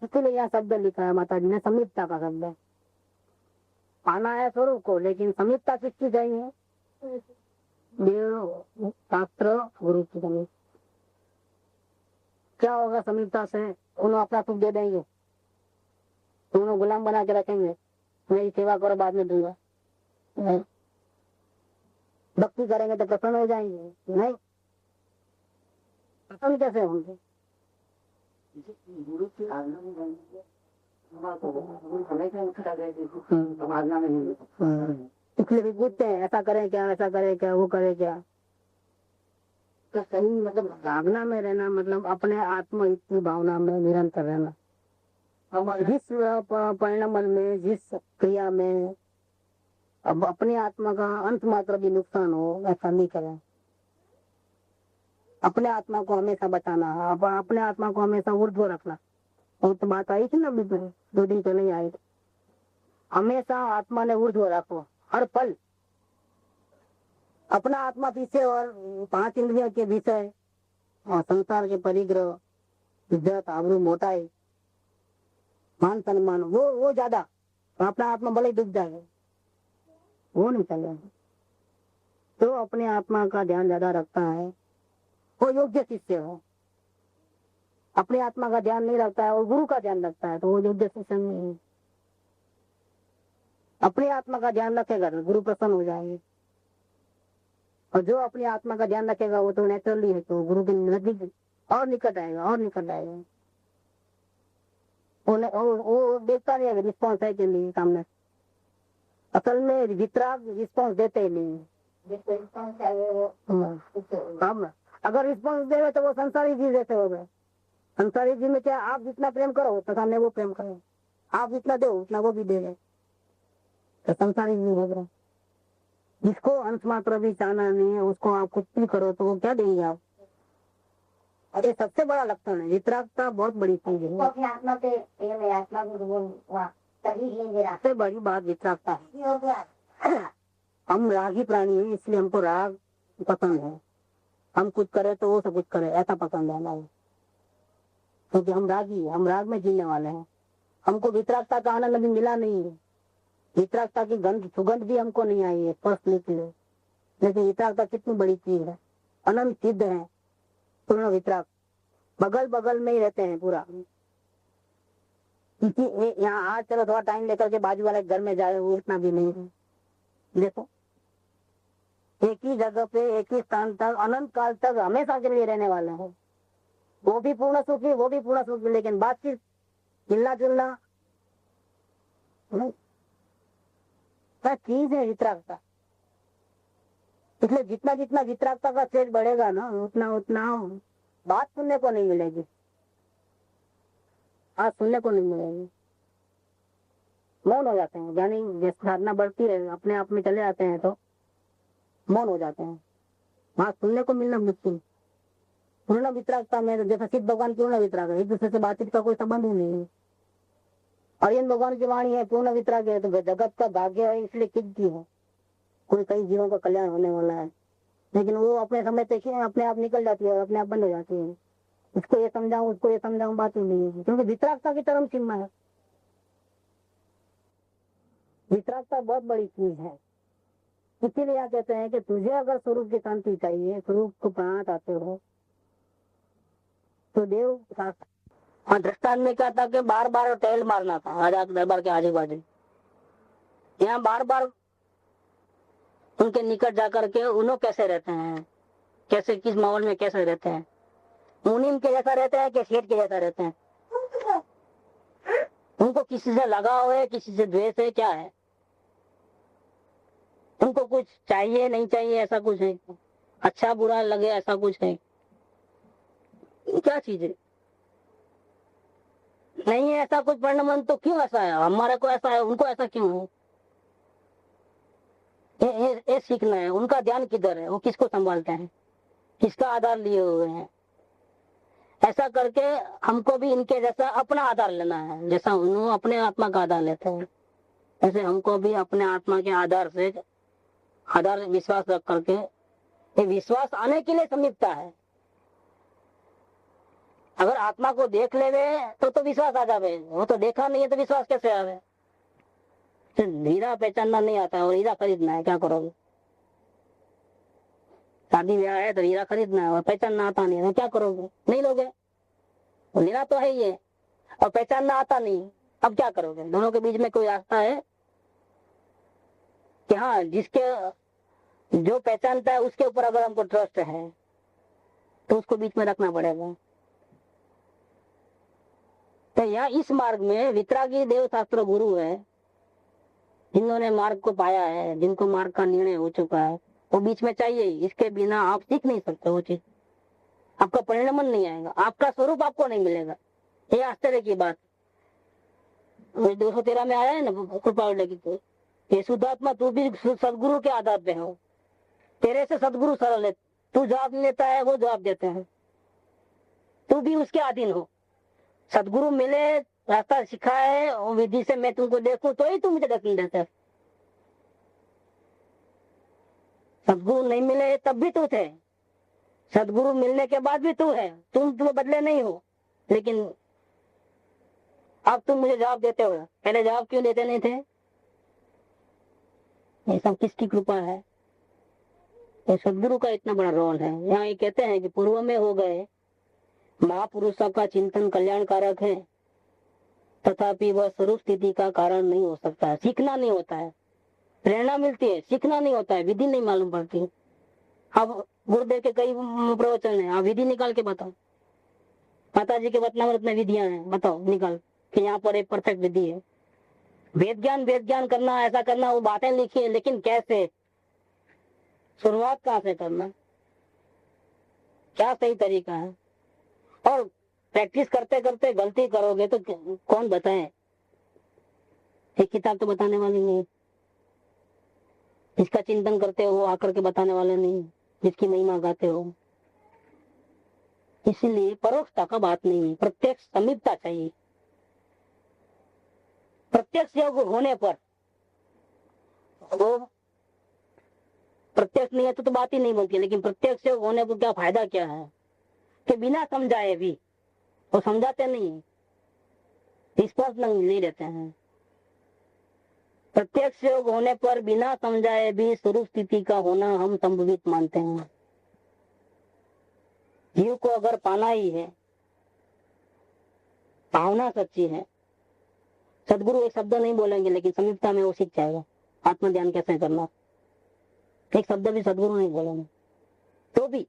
Speaker 3: इसीलिए यहाँ शब्द लिखा है माता जी ने, समीपता का शब्द है। पाना है स्वरूप को, लेकिन समीपता किसकी चाहिए? देव शास्त्र गुरु की समीप। क्या होगा समीपता से? उन्होंने अपना सुख दे देंगे, उन्होंने गुलाम बना के रखेंगे, मेरी सेवा करो बाद में दूंगा। नहीं। भक्ति करेंगे तो प्रसन्न हो जाएंगे? नहीं। प्रसन्न कैसे होंगे? गुरु की आज्ञा में जाएंगे, इसलिए भी पूछते हैं ऐसा करें क्या, ऐसा करें क्या, वो करे क्या। तो सही मतलब आज्ञा में रहना मतलब अपने आत्म की भावना में निरंतर रहना। जिस परिणाम में, जिस क्रिया में अब अपनी आत्मा का अंत मात्र भी नुकसान हो, ऐसा नहीं करें। अपने आत्मा को हमेशा बचाना, अपने आत्मा को हमेशा ऊर्ध्व रखना। और तो बात आई थी ना अभी 2 दिन तो नहीं आई थी। हमेशा आत्मा ने ऊर्ध्व रखो हर पल। अपना आत्मा पीछे और 5 इंद्रियों के विषय और संसार के परिग्रह, इज्जत, आबरू, मोटाई, मान सम्मान, वो ज्यादा। अपना आत्मा भले ही डूब जाए, वो नहीं चलेगा। तो अपने आत्मा का ध्यान ज्यादा रखता है वो योग्य शिष्य हो। अपने आत्मा का ध्यान नहीं रखता है और गुरु का ध्यान रखता है तो वो योग्य शिष्य नहीं है। अपनी आत्मा का ध्यान रखेगा तो गुरु प्रसन्न हो जाएंगे, और जो अपनी आत्मा का ध्यान रखेगा वो तो नेचुरली है, तो गुरु के नजदीक और निकट आएगा, और निकट आएगा। वो देखता नहीं है रिस्पॉन्स है कि नहीं सामने। असल में वितराग रिस्पॉन्स देते ही नहीं। अगर रिस्पॉन्स देवे तो वो संसारी चीज जैसे हो गए। संसारी चीज में क्या, आप जितना प्रेम करो तो सामने वो प्रेम करे, आप जितना दो उतना वो भी देगा, तो संसारी चीज हो गया। जिसको अंश मात्र भी चाहना नहीं है उसको आप कुछ भी करो तो वो क्या देंगे आप। और ये सबसे बड़ा लक्षण है, वितरागता बहुत बड़ी चीज है। आत्मा के आत्मा सबसे बड़ी बात वितरागता है। हम रागी प्राणी हैं, इसलिए हमको राग पसंद है। हम कुछ करे तो वो सब कुछ करे, ऐसा पसंद है हमारे, क्योंकि हम रागी, हम राग में जीने वाले हैं। हमको वितरागता का आनंद अभी मिला नहीं है। वितरागता की गंध, सुगंध भी हमको नहीं आई है स्पर्श निकले। लेकिन वितरागता कितनी बड़ी चीज है, अनंत सिद्ध है। पूर्ण वितराग बगल बगल में ही रहते हैं पूरा। यहाँ आज चलो थोड़ा टाइम लेकर के बाजू वाले घर में जाए, वो इतना भी नहीं है। देखो एक ही जगह पे एक ही स्थान तक अनंत काल तक हमेशा के लिए रहने वाले हैं। वो भी पूर्ण सुखी, वो भी पूर्ण सुखी, लेकिन बातचीत मिलना जुलना क्या चीज है वितरागता। इसलिए जितना जितना वितरागता का स्टेज बढ़ेगा ना, उतना उतना बात सुनने को नहीं मिलेगी, आज सुनने को नहीं मिलेगी। मौन हो जाते हैं, यानी जैसे साधना बढ़ती है अपने आप में चले जाते हैं तो मौन हो जाते हैं, वहां सुनने को मिलना मुश्किल। पूर्ण वितरागता में तो जैसा शिव भगवान पूर्ण वितराग है, एक दूसरे से बातचीत का कोई संबंध ही नहीं है। अरियन भगवान की वाणी है पूर्ण वितराग है, तो जगत का भाग्य है इसलिए कितनी है, कोई कई जीवों का कल्याण होने वाला है। लेकिन वो अपने समय तक अपने आप निकल जाती है और अपने आप बंद हो जाती है। उसको ये समझाऊं, उसको ये समझाऊं, बात ही नहीं है, क्योंकि वितरागता की चरम सीमा है। वितरागता बहुत बड़ी चीज है। इसीलिए यहाँ कहते हैं कि तुझे अगर स्वरूप की शांति चाहिए, स्वरूप को पाना चाहते हो तो देव शास्त्र। हाँ, दृष्टांत में क्या था कि बार बार टहल मारना था राजा के दरबार के आजू बाजू। यहाँ बार बार उनके निकट जाकर के उन्हों कैसे रहते हैं, कैसे किस माहौल में कैसे रहते हैं, मुनीम के जैसा रहते हैं कि शेठ के जैसा रहते हैं, उनको किसी से लगाव है, किसी से द्वेष है, क्या है, उनको कुछ चाहिए नहीं चाहिए ऐसा कुछ है, अच्छा बुरा लगे ऐसा कुछ है, क्या चीज है नहीं है ऐसा कुछ। परिणाम तो क्यों ऐसा है, हमारे को ऐसा है उनको ऐसा क्यों है, ये सीखना है। उनका ध्यान किधर है, वो किसको संभालते हैं, किसका आधार लिए हुए हैं। ऐसा करके हमको भी इनके जैसा अपना आधार लेना है, जैसा उन्होंने अपने आत्मा का आधार लेते हैं ऐसे हमको भी अपने आत्मा के आधार से आधार विश्वास रख करके, ये विश्वास आने के लिए समीपता है। अगर आत्मा को देख लेवे तो विश्वास आ जावे, वो तो देखा नहीं है तो विश्वास कैसे आवे। तो हीरा पहचानना नहीं आता और हीरा खरीदना है, क्या करोगे? शादी ब्याह है तो हीरा खरीदना है और पहचानना आता नहीं है तो क्या करोगे? नहीं लोगे। तो लेना तो है ही है और पहचानना आता नहीं, अब क्या करोगे? दोनों के बीच में कोई रास्ता है कि हाँ, जिसके जो पहचानता है उसके ऊपर अगर हमको ट्रस्ट है तो उसको बीच में रखना पड़ेगा। तो यहाँ इस मार्ग में वितरागी देव शास्त्र गुरु है, जिन्होंने मार्ग को पाया है, जिनको मार्ग का निर्णय हो चुका है, वो बीच में चाहिए। इसके बिना आप सीख नहीं सकते वो चीज, आपका परिणमन नहीं आएगा, आपका स्वरूप आपको नहीं मिलेगा। ये आश्चर्य की बात। 213 में आया है ना कृपा की, तो ये शुद्धात्मा तू भी सदगुरु के आधार पे हो, तेरे से सदगुरु सरल है, तू जवाब लेता है वो जवाब देते हैं, तू भी उसके अधीन हो। सदगुरु मिले, रास्ता सिखाए और विधि से मैं तुमको देखूं तो ही तुम मुझे दर्शन देते हैं। सदगुरु नहीं मिले तब भी तू थे, सदगुरु मिलने के बाद भी तू है, तुम बदले नहीं हो। लेकिन अब तुम मुझे जवाब देते हो, पहले जवाब क्यों देते नहीं थे? ये सब किसकी कृपा है? ये सदगुरु का इतना बड़ा रोल है। यहाँ ये कहते हैं कि पूर्व में हो गए महापुरुषों का चिंतन कल्याणकारक है, तथापि वह स्वरूप स्थिति का कारण नहीं हो सकता है। सीखना नहीं होता है, प्रेरणा मिलती है, सीखना नहीं होता है, विधि नहीं मालूम पड़ती। अब गुरुदेव के कई प्रवचन है, आप विधि निकाल के बताओ। माता जी के वचनामृत में विधियां हैं, बताओ निकाल कि यहाँ पर एक परफेक्ट विधि है। वेद ज्ञान करना, ऐसा करना, वो बातें लिखी है, लेकिन कैसे, शुरुआत कहाँ से करना, क्या सही तरीका है? और प्रैक्टिस करते करते गलती करोगे तो कौन बताए? एक किताब तो बताने वाली नहीं, जिसका चिंतन करते हो आकर के बताने वाले नहीं, जिसकी महिमा गाते हो। इसीलिए परोक्षता का बात नहीं है, प्रत्यक्ष समीपता चाहिए। प्रत्यक्ष योग होने पर वो प्रत्यक्ष नहीं है तो बात ही नहीं बनती। लेकिन प्रत्यक्ष योग होने पर क्या फायदा क्या है कि बिना समझाए भी, वो समझाते नहीं, स्पष्ट नहीं रहते हैं। प्रत्यक्ष योग होने पर बिना समझाए भी स्वरूप स्थिति का होना हम संभवित मानते हैं। जीव को अगर पाना ही है, भावना सच्ची है, सदगुरु एक शब्द नहीं बोलेंगे लेकिन समीपता में वो सीख जाएगा आत्म ध्यान कैसे करना। एक शब्द भी सदगुरु नहीं बोलेंगे तो भी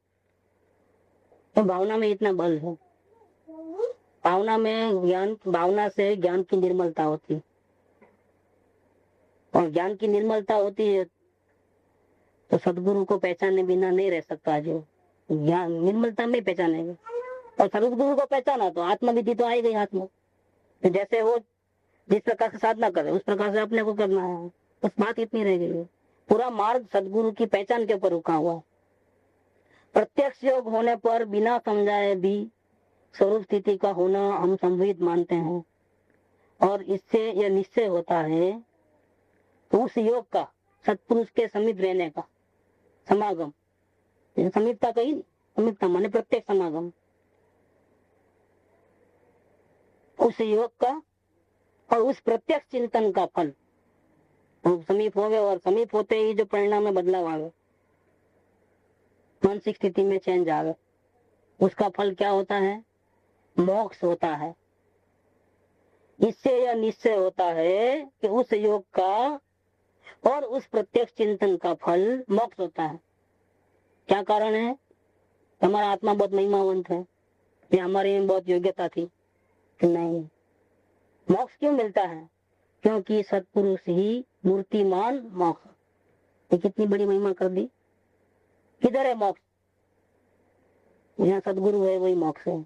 Speaker 3: तो भावना में इतना बल है। भावना में ज्ञान, भावना से ज्ञान की निर्मलता होती है, और ज्ञान की निर्मलता होती है तो सदगुरु को पहचाने बिना नहीं रह सकता। जो ज्ञान निर्मलता में पहचानेगा, और सदगुरु को पहचाना तो आत्मविधि तो आई गई हाथ में। तो जैसे वो जिस प्रकार से साधना करे उस प्रकार से अपने को करना है, उस बात इतनी रह गई है। पूरा मार्ग सदगुरु की पहचान के ऊपर रुका हुआ। प्रत्यक्ष योग होने पर बिना समझाए भी स्वरूप स्थिति का होना हम संभवित मानते हैं, और इससे यह निश्चय होता है तो उस योग का सत्पुरुष के समीप रहने का समागम, समीपता कही, समीपता माने प्रत्येक समागम, उस योग का और उस प्रत्यक्ष चिंतन का फल समीप हो गए, और समीप होते ही जो परिणाम में बदलाव आ गए, मानसिक स्थिति में चेंज आ गए, उसका फल क्या होता है? मोक्ष होता है। इससे यह निश्चय होता है कि उस योग का और उस प्रत्यक्ष चिंतन का फल मोक्ष होता है। क्या कारण है? हमारा आत्मा बहुत महिमावंत है या हमारी में बहुत योग्यता थी? नहीं। मोक्ष क्यों मिलता है? क्योंकि सत्पुरुष ही मूर्तिमान मोक्ष। ये कितनी बड़ी महिमा कर दी। किधर है मोक्ष? जहाँ सदगुरु है वही मोक्ष है।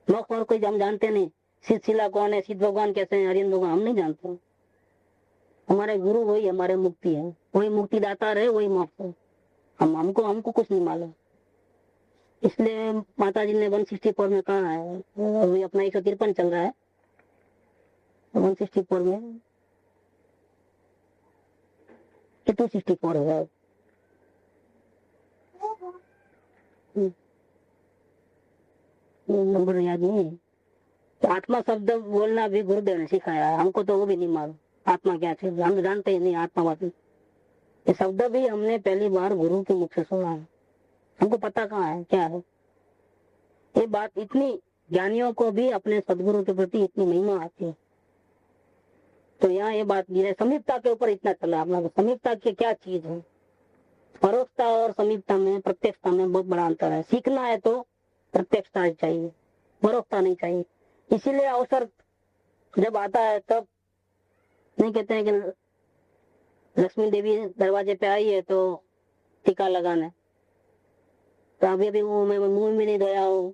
Speaker 3: मोक्ष और कोई हम जानते नहीं। सिद्ध शिला कौन है, सिद्ध भगवान कैसे हैं, हरिंद भगवान हम नहीं जानते। हमारे गुरु वही हमारे मुक्ति है, वही मुक्ति दाता रहे, वही मोक्ष है। हमको कुछ नहीं मालूम। इसलिए माता जी ने 164 में कहा है, अभी अपना 153 चल रहा है, 164 में 264 है। नंबर याद नहीं। तो आत्मा शब्द बोलना भी गुरुदेव ने सिखाया है, हमको तो वो भी नहीं मालूम आत्मा क्या चीज, हम जानते ही नहीं आत्मा बात। ये शब्द भी हमने पहली बार गुरु के मुख से सुना है, हमको पता कहाँ है क्या है ये बात। इतनी ज्ञानियों को भी अपने सदगुरु के प्रति इतनी महिमा आती है। तो यहाँ ये बात ये समीपता के ऊपर इतना चला अपना, समीपता की क्या चीज है। परोक्षता और समीपता में, प्रत्यक्षता में बहुत बड़ा अंतर है। सीखना है तो प्रत्यक्षता चाहिए, परोक्षता नहीं चाहिए। इसीलिए अवसर जब आता है तब नहीं कहते हैं कि लक्ष्मी देवी दरवाजे पे आई है तो टीका लगाना है। तो अभी अभी वो मैं मुंह में नहीं धोया हूँ,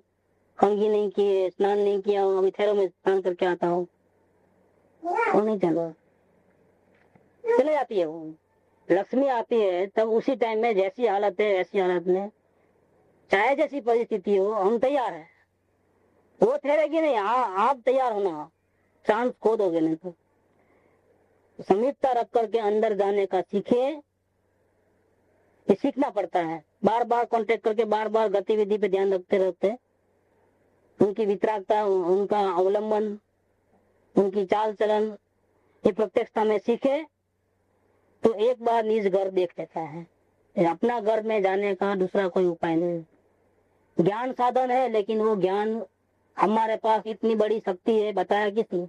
Speaker 3: कंघी नहीं की है, स्नान नहीं किया हूँ, अभी ठहरो में स्नान करके आता हूँ, वो नहीं चलो, चले जाती है वो। लक्ष्मी आती है तब उसी टाइम में जैसी हालत है ऐसी हालत में, चाहे जैसी परिस्थिति हो, हम तैयार है। वो ठहरेगी नहीं, आप तैयार होना, चांस खो दोगे नहीं तो। समीपता रख करके अंदर जाने का सीखे, ये सीखना पड़ता है। बार बार कांटेक्ट करके बार बार गतिविधि पे ध्यान रखते रहते, उनकी वितरागता, उनका अवलंबन, उनकी चाल चलन, ये प्रत्यक्षता में सीखे तो एक बार निज घर देख लेता है। अपना घर में जाने का दूसरा कोई उपाय नहीं। ज्ञान साधन है, लेकिन वो ज्ञान हमारे पास इतनी बड़ी शक्ति है, बताया किसने?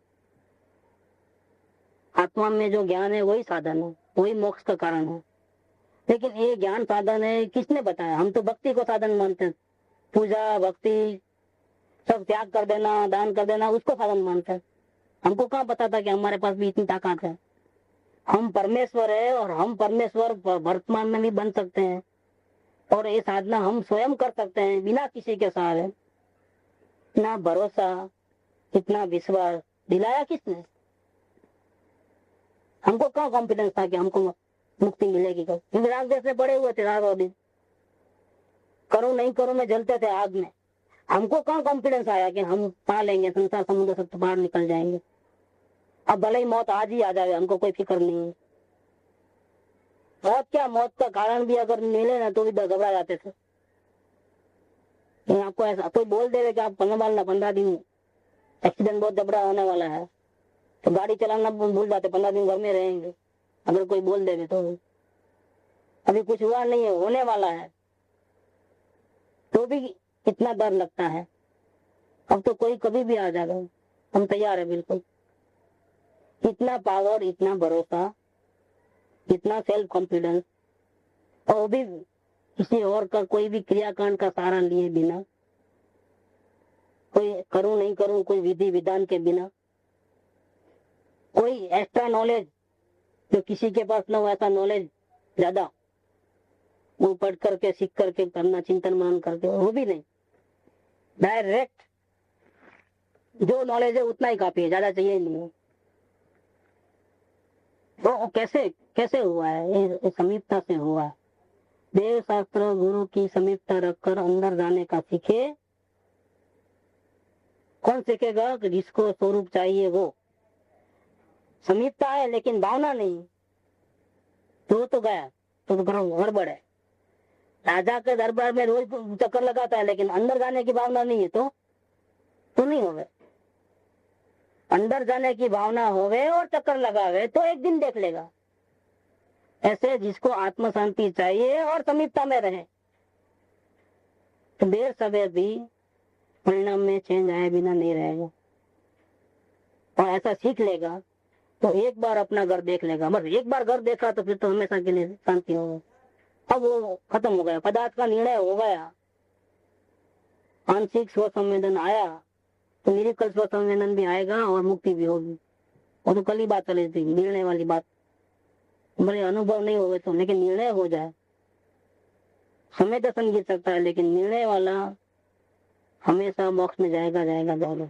Speaker 3: आत्मा में जो ज्ञान है वही साधन है, वही मोक्ष का कारण है। लेकिन ये ज्ञान साधन है किसने बताया? हम तो भक्ति को साधन मानते हैं, पूजा भक्ति सब त्याग कर देना, दान कर देना, उसको साधन मानते हैं। हमको कहाँ पता था कि हमारे पास भी इतनी ताकत है। हम परमेश्वर है और हम परमेश्वर वर्तमान में भी बन सकते हैं, और ये साधना हम स्वयं कर सकते हैं बिना किसी के सहारे। इतना भरोसा, इतना विश्वास दिलाया किसने? हमको कहाँ कॉन्फिडेंस था कि हमको मुक्ति मिलेगी? क्योंकि राग देश में पड़े हुए थे रात और दिन, करूं नहीं करूं में जलते थे आग में। हमको कहाँ कॉन्फिडेंस आया कि हम पा लेंगे संसार समुद्र से बाहर निकल जाएंगे। अब भले ही मौत आज ही आ जाए, हमको कोई फिक्र नहीं है। मौत क्या, मौत का कारण भी अगर मिले ना तो भी घबरा जाते थे। आपको ऐसा कोई बोल दे कि आप संभालना 15 दिन, एक्सीडेंट बहुत जबड़ा होने वाला है, तो गाड़ी चलाना भूल जाते, 15 दिन घर में रहेंगे। अगर कोई बोल देवे तो अभी कुछ हुआ नहीं है, होने वाला है, तो भी इतना डर लगता है। अब तो कोई कभी भी आ जाएगा, हम तैयार है बिल्कुल। इतना पावर, इतना भरोसा, इतना सेल्फ कॉन्फिडेंस, और भी किसी और का कोई भी क्रियाकांड का सहारा लिए बिना, कोई करूं नहीं करूं, कोई विधि विधान के बिना, कोई एक्स्ट्रा नॉलेज जो किसी के पास ना हो, ऐसा नॉलेज ज्यादा वो पढ़ करके सीख करके करना, चिंतन मनन करके, वो भी नहीं। डायरेक्ट जो नॉलेज है उतना ही काफी है, ज्यादा चाहिए नहीं। तो कैसे कैसे हुआ है? ये समीपता से हुआ है। देव शास्त्र गुरु की समीपता रखकर अंदर जाने का सीखे। कौन सीखेगा? कि जिसको स्वरूप चाहिए वो। समीपता है लेकिन भावना नहीं, तो गया तो गड़बड़ है। राजा के दरबार में रोज चक्कर लगाता है, लेकिन अंदर जाने की भावना नहीं है तो नहीं होवे। अंदर जाने की भावना होवे और चक्कर लगावे तो एक दिन देख लेगा। ऐसे जिसको आत्म शांति चाहिए और समीपता में रहे, तो देर सवेर भी परिणाम में चेंज आए बिना नहीं रहेगा। और ऐसा सीख लेगा तो एक बार अपना घर देख लेगा। बस एक बार घर देखा तो फिर तो हमेशा के लिए शांति होगा। अब वो खत्म हो गया, पदार्थ का निर्णय हो गया, आंशिक स्व संवेदन आया तो निरीकल स्व संवेदन भी आएगा और मुक्ति भी होगी। वो तो कल ही बात चली थी, निर्णय वाली बात। बड़े अनुभव नहीं हो तो, लेकिन निर्णय हो जाए। समय दर्शन गिर सकता है, लेकिन निर्णय वाला हमेशा मोक्ष में जाएगा जाएगा जाएगा।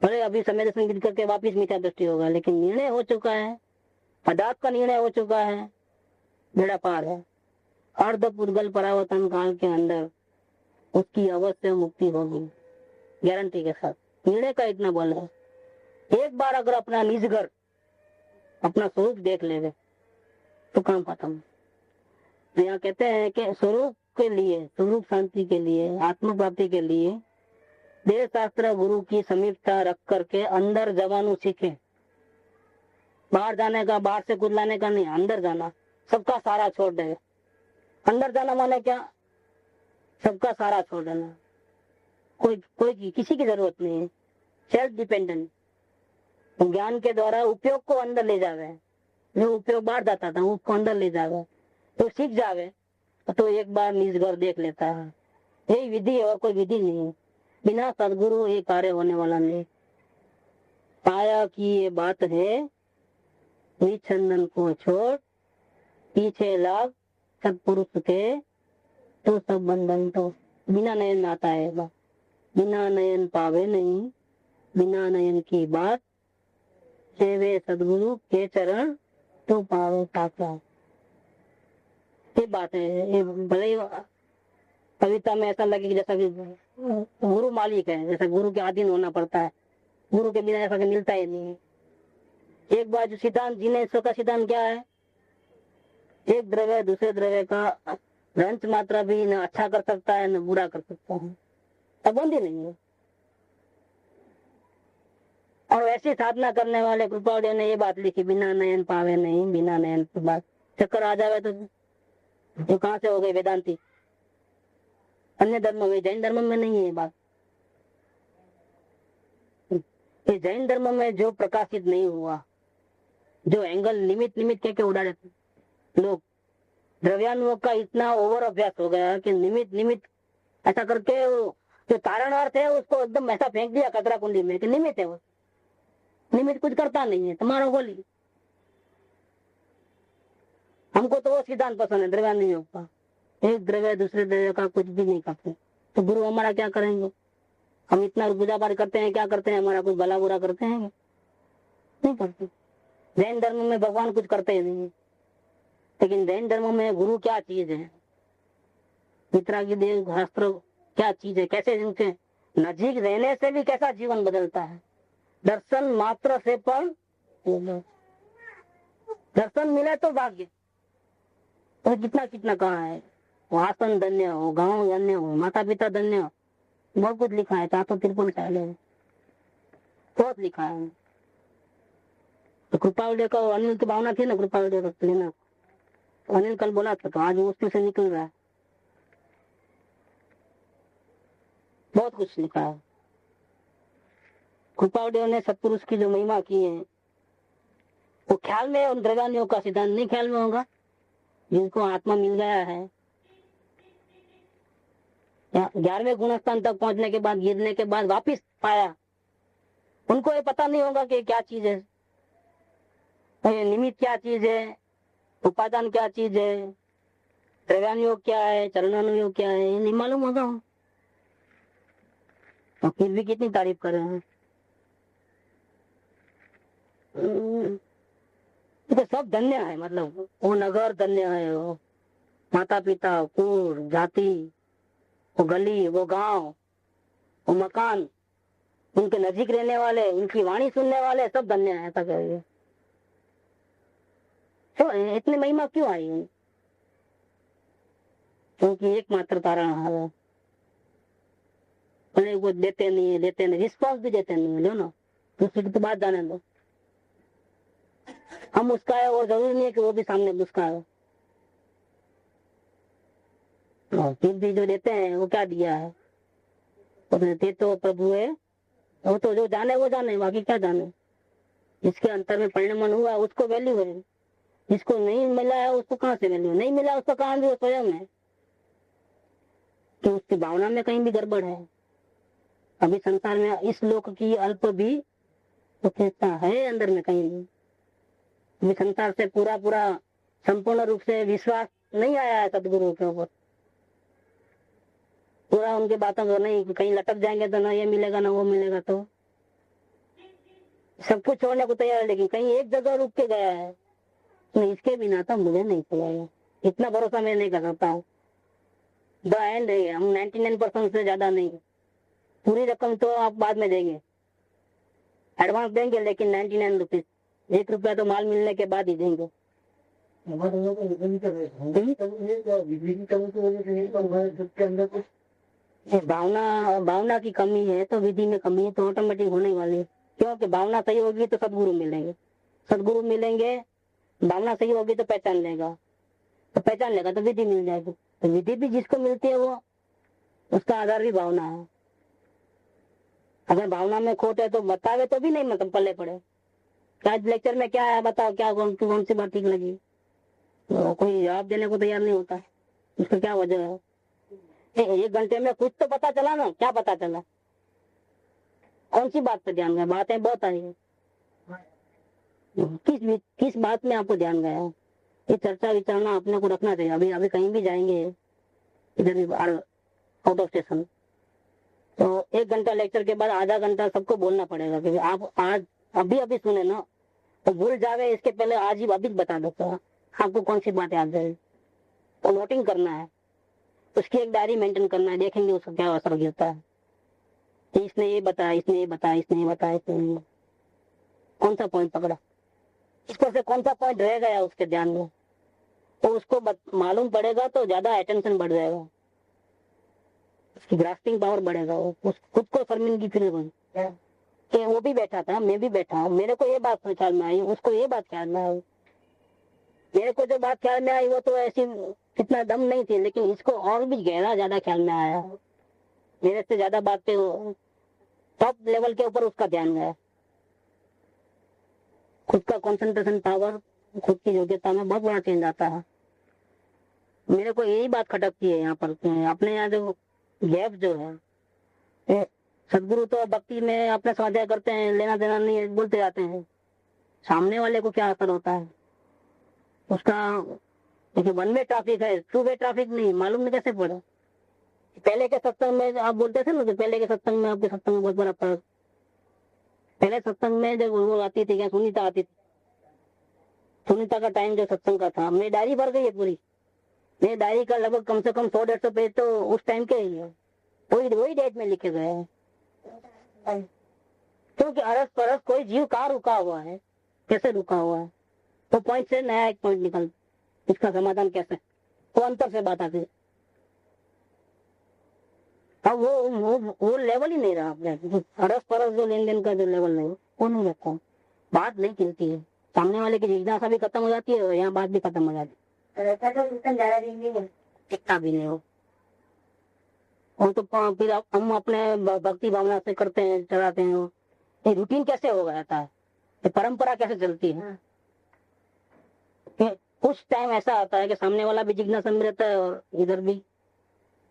Speaker 3: भले अभी समय दर्शन गिर करके वापिस मिथ्या दृष्टि होगा, लेकिन निर्णय हो चुका है, पदार्थ का निर्णय हो चुका है, बेड़ा पार है। अर्ध पुद्गल परावर्तन काल के अंदर उसकी अवश्य मुक्ति होगी, गारंटी के साथ। निर्णय का इतना बल है। एक बार अगर अपना निज घर, अपना स्वरूप देख लेवे तो काम खत्म। यहाँ कहते हैं कि स्वरूप के लिए, स्वरूप शांति के लिए, आत्म प्राप्ति के लिए देह शास्त्र गुरु की समीपता रख करके अंदर जवानू सीखे। बाहर जाने का, बाहर से कुछ लाने का नहीं, अंदर जाना, सबका सारा छोड़ दे। अंदर जाना माने क्या? सबका सारा छोड़ देना, कोई किसी की जरूरत नहीं है, सेल्फ डिपेंडेंट। तो ज्ञान के द्वारा उपयोग को अंदर ले जावे, जो उपयोग बाहर जाता था उसको अंदर ले जावे, तो सीख जावे तो एक बार निज घर देख लेता है। यही विधि है और कोई विधि नहीं है। बिना सदगुरु ये कार्य होने वाला नहीं। पाया की ये बात है, निचंदन को छोड़, पीछे लाग सत्पुरुष के, तो सब बंधन तो बिना नयन आता है। बिना नयन पावे नहीं, बिना नयन की बात, सेवे सदगुरु के चरण, तो पावे साक्षात। ये बात है। ये भले ही कविता में ऐसा लगे कि जैसा कि गुरु मालिक है, जैसा गुरु के अधीन होना पड़ता है, गुरु के बिना ऐसा मिलता ही नहीं है। एक बार जो सिद्धांत जीने, इसका सिद्धांत क्या है? एक द्रव्य दूसरे द्रव्य का रंच मात्रा भी न अच्छा कर सकता है न बुरा कर सकता है, संबंध ही नहीं है। और ऐसी साधना करने वाले कृपालुदेव ने ये बात लिखी, बिना नयन पावे नहीं, बिना नयन की बात। चक्कर आ जावे तो जो कहां से हो गए वेदांती। अन्य धर्म में, जैन धर्म में नहीं है ये बात। इस जैन धर्म में जो प्रकाशित नहीं हुआ, जो एंगल निमित निमित कह के उड़ा देते लोग, द्रव्यानुयोग का इतना ओवर अभ्यास हो गया कि निमित निमित ऐसा करके जो तारणार्थ है उसको एकदम ऐसा फेंक दिया कचरा कुंडी में कि निमित है वो, निमित कुछ करता नहीं है। तुम्हारा बोली हमको तो वो सिद्धांत पसंद है द्रव्यानुयोग का, एक द्रव्य दूसरे द्रव्य का कुछ भी नहीं करते। तो गुरु हमारा क्या करेंगे? हम इतना पूजा पाठ करते हैं, क्या करते हैं? हमारा कुछ भला बुरा करते हैं? नहीं करते। जैन धर्म में भगवान कुछ करते ही नहीं, लेकिन जैन धर्म में गुरु क्या चीज है, मित्रागी देव शास्त्र क्या चीज है, कैसे इनसे नजीक रहने से भी कैसा जीवन बदलता है। दर्शन मात्र से पर दर्शन मिले तो भाग्य, तो कितना कितना कहा है। वो आसन धन्य हो, गांव धन्य हो, माता पिता धन्य हो, बहुत कुछ लिखा है। तो तिरपन चाले बहुत लिखा है। तो कृपालुदेव का अनिल की भावना थी ना, कृपालुदेव का लेना, अनिल कल बोला था, तो आज उसमें से निकल रहा है। बहुत कुछ लिखा है। कृपालुदेव ने सत्पुरुष की जो महिमा की है वो ख्याल में, उन द्रव्यानुयोग का सिद्धांत नहीं ख्याल में होगा। जिनको आत्मा मिल गया है, 11वें गुणस्थान तक पहुंचने के बाद, गिरने के बाद वापिस पाया, उनको ये पता नहीं होगा कि क्या चीज है, ये निमित्त क्या चीज है, उपादान क्या चीज है, द्रव्यानुयोग क्या है, चरणानुयोग क्या है, ये नहीं मालूम होगा। तो फिर भी कितनी तारीफ कर रहे हैं। तो सब धन्य है, मतलब वो नगर धन्य है, वो माता पिता, कुल, जाति, वो गली, वो गांव, वो मकान, उनके नजीक रहने वाले, उनकी वाणी सुनने वाले, सब धन्य है। ऐसा कहिए तो इतनी महिमा क्यों आई? क्योंकि एकमात्र तारण है। वो देते नहीं है, लेते नहीं, रिस्पॉन्स भी देते नहीं है। लो ना, दूसरे की तो बात जाने दो। हम मुस्काए और जरूरी नहीं है कि वो भी सामने मुस्काए। फिर भी जो देते हैं वो क्या दिया है? दे तो प्रभु है, वो तो जो जाने वो जाने, बाकी क्या जाने। जिसके अंतर में परिणमन हुआ उसको वैल्यू है, जिसको नहीं मिला है उसको कहाँ से वैल्यू? नहीं मिला उसका कहाँ भी वो स्वयं है, तो उसकी भावना में कहीं भी गड़बड़ है। अभी संसार में इस लोक की अल्प भी तो कहता है अंदर में कहीं भी। अभी संसार से पूरा पूरा संपूर्ण रूप से विश्वास नहीं आया है सदगुरु के ऊपर। पूरा उनके बातों को नहीं, कहीं लटक जाएंगे तो ना ये मिलेगा ना वो मिलेगा, तो सब कुछ छोड़ने को तैयार है, लेकिन कहीं एक जगह रुक के गया है, तो इसके बिना तो मुझे नहीं चलेगा। इतना भरोसा मैं नहीं कर सकता हूँ। द एंड है, हम 99% से ज्यादा नहीं। पूरी रकम तो आप बाद में देंगे, एडवांस देंगे, लेकिन 99 रुपीज, 1 रुपया तो माल मिलने के बाद ही देंगे। भावना भावना की कमी है तो विधि में कमी है तो ऑटोमेटिक होने वाली है। क्योंकि भावना सही होगी तो सदगुरु मिलेंगे, सदगुरु मिलेंगे, भावना सही होगी तो पहचान लेगा, तो पहचान लेगा तो विधि मिल जाएगी। तो विधि भी जिसको मिलती है वो उसका आधार भी भावना है। अगर भावना में खोट है तो बतावे तो भी नहीं मतलब पल्ले पड़े। आज लेक्चर में क्या है बताओ, क्या कौन सी बात ठीक लगी, तो कोई जवाब देने को तैयार नहीं होता। इसका क्या वजह है? एक घंटे में कुछ तो पता चला ना, क्या पता चला, कौन सी बात पे ध्यान गया? बातें बहुत आई है, किस बात में आपको ध्यान गया? ये चर्चा विचारना अपने को रखना चाहिए। अभी अभी कहीं भी जाएंगे इधर भी आउट ऑफ स्टेशन, तो 1 घंटा लेक्चर के बाद आधा घंटा सबको बोलना पड़ेगा कि आप आज अभी अभी सुने ना, तो भूल जावे इसके पहले आज ही अभी बता दो तो आपको कौन सी बात याद है। तो नोटिंग करना है, उसकी एक डायरी मेंटेन करना है, देखेंगे उसका क्या असर गिरता है। इसने ये बताया, इसने ये बताया, इसने ये बताया, इसने कौन सा पॉइंट पकड़ा, इसको से कौन सा पॉइंट रह गया उसके ध्यान में, तो उसको मालूम पड़ेगा तो ज्यादा अटेंशन बढ़ जाएगा, उसकी ग्रास्पिंग पावर बढ़ेगा। वो खुद को शर्मिंदगी फील होगी कि वो भी बैठा था, मैं भी बैठा हूँ, मेरे को ये बात ख्याल में आई, उसको ये बात ख्याल में आई, मेरे को जो बात ख्याल में आई वो तो ऐसी कितना दम नहीं थी, लेकिन इसको और भी गहरा ज्यादा ख्याल में आया, मेरे से ज्यादा बात पे टॉप लेवल के ऊपर उसका ध्यान गया। खुद का कंसंट्रेशन पावर, खुद की योग्यता में बहुत बड़ा चेंज आता है। मेरे को यही बात खटकती है यहाँ पर, अपने यहाँ जो गैप जो है, सदगुरु तो भक्ति में अपने स्वाध्याय करते हैं, लेना देना नहीं है, बोलते जाते हैं, सामने वाले को क्या असर होता है उसका। देखिए 1 वे ट्रैफिक है, 2 वे ट्रैफिक नहीं, मालूम नहीं कैसे पड़ा। पहले के सत्संग में आप बोलते थे ना कि पहले के सत्संग में आपके सत्संग में बहुत बड़ा फर्क। पहले सत्संग में जब वो आती थी, क्या सुनीता आती थी, सुनीता का टाइम जो सत्संग का था, मेरी डायरी भर गई है पूरी, मेरी डायरी का लगभग कम से कम 100-150 पेज तो उस टाइम के ही है, वही डेट में लिखे गए हैं। क्योंकि अरस परस कोई जीव कहाँ रुका हुआ है, कैसे रुका हुआ है, तो पॉइंट से नया एक पॉइंट निकल, इसका समाधान कैसे, वो अंतर से बात आती है। अब वो लेवल ही नहीं रहा अपने, अरस परस जो लेन देन का जो लेवल नहीं, वो नहीं रखा, बात नहीं खिलती है, सामने वाले की जिज्ञासा भी खत्म हो जाती है और यहाँ बात भी खत्म हो जाती है, टिकता भी नहीं हो। और तो फिर हम अपने भक्ति भावना से करते हैं, चलाते हैं, ये रूटीन कैसे हो जाता है, ये परंपरा कैसे चलती है। कुछ टाइम ऐसा आता है कि सामने वाला भी जिज्ञासा में रहता है और इधर भी,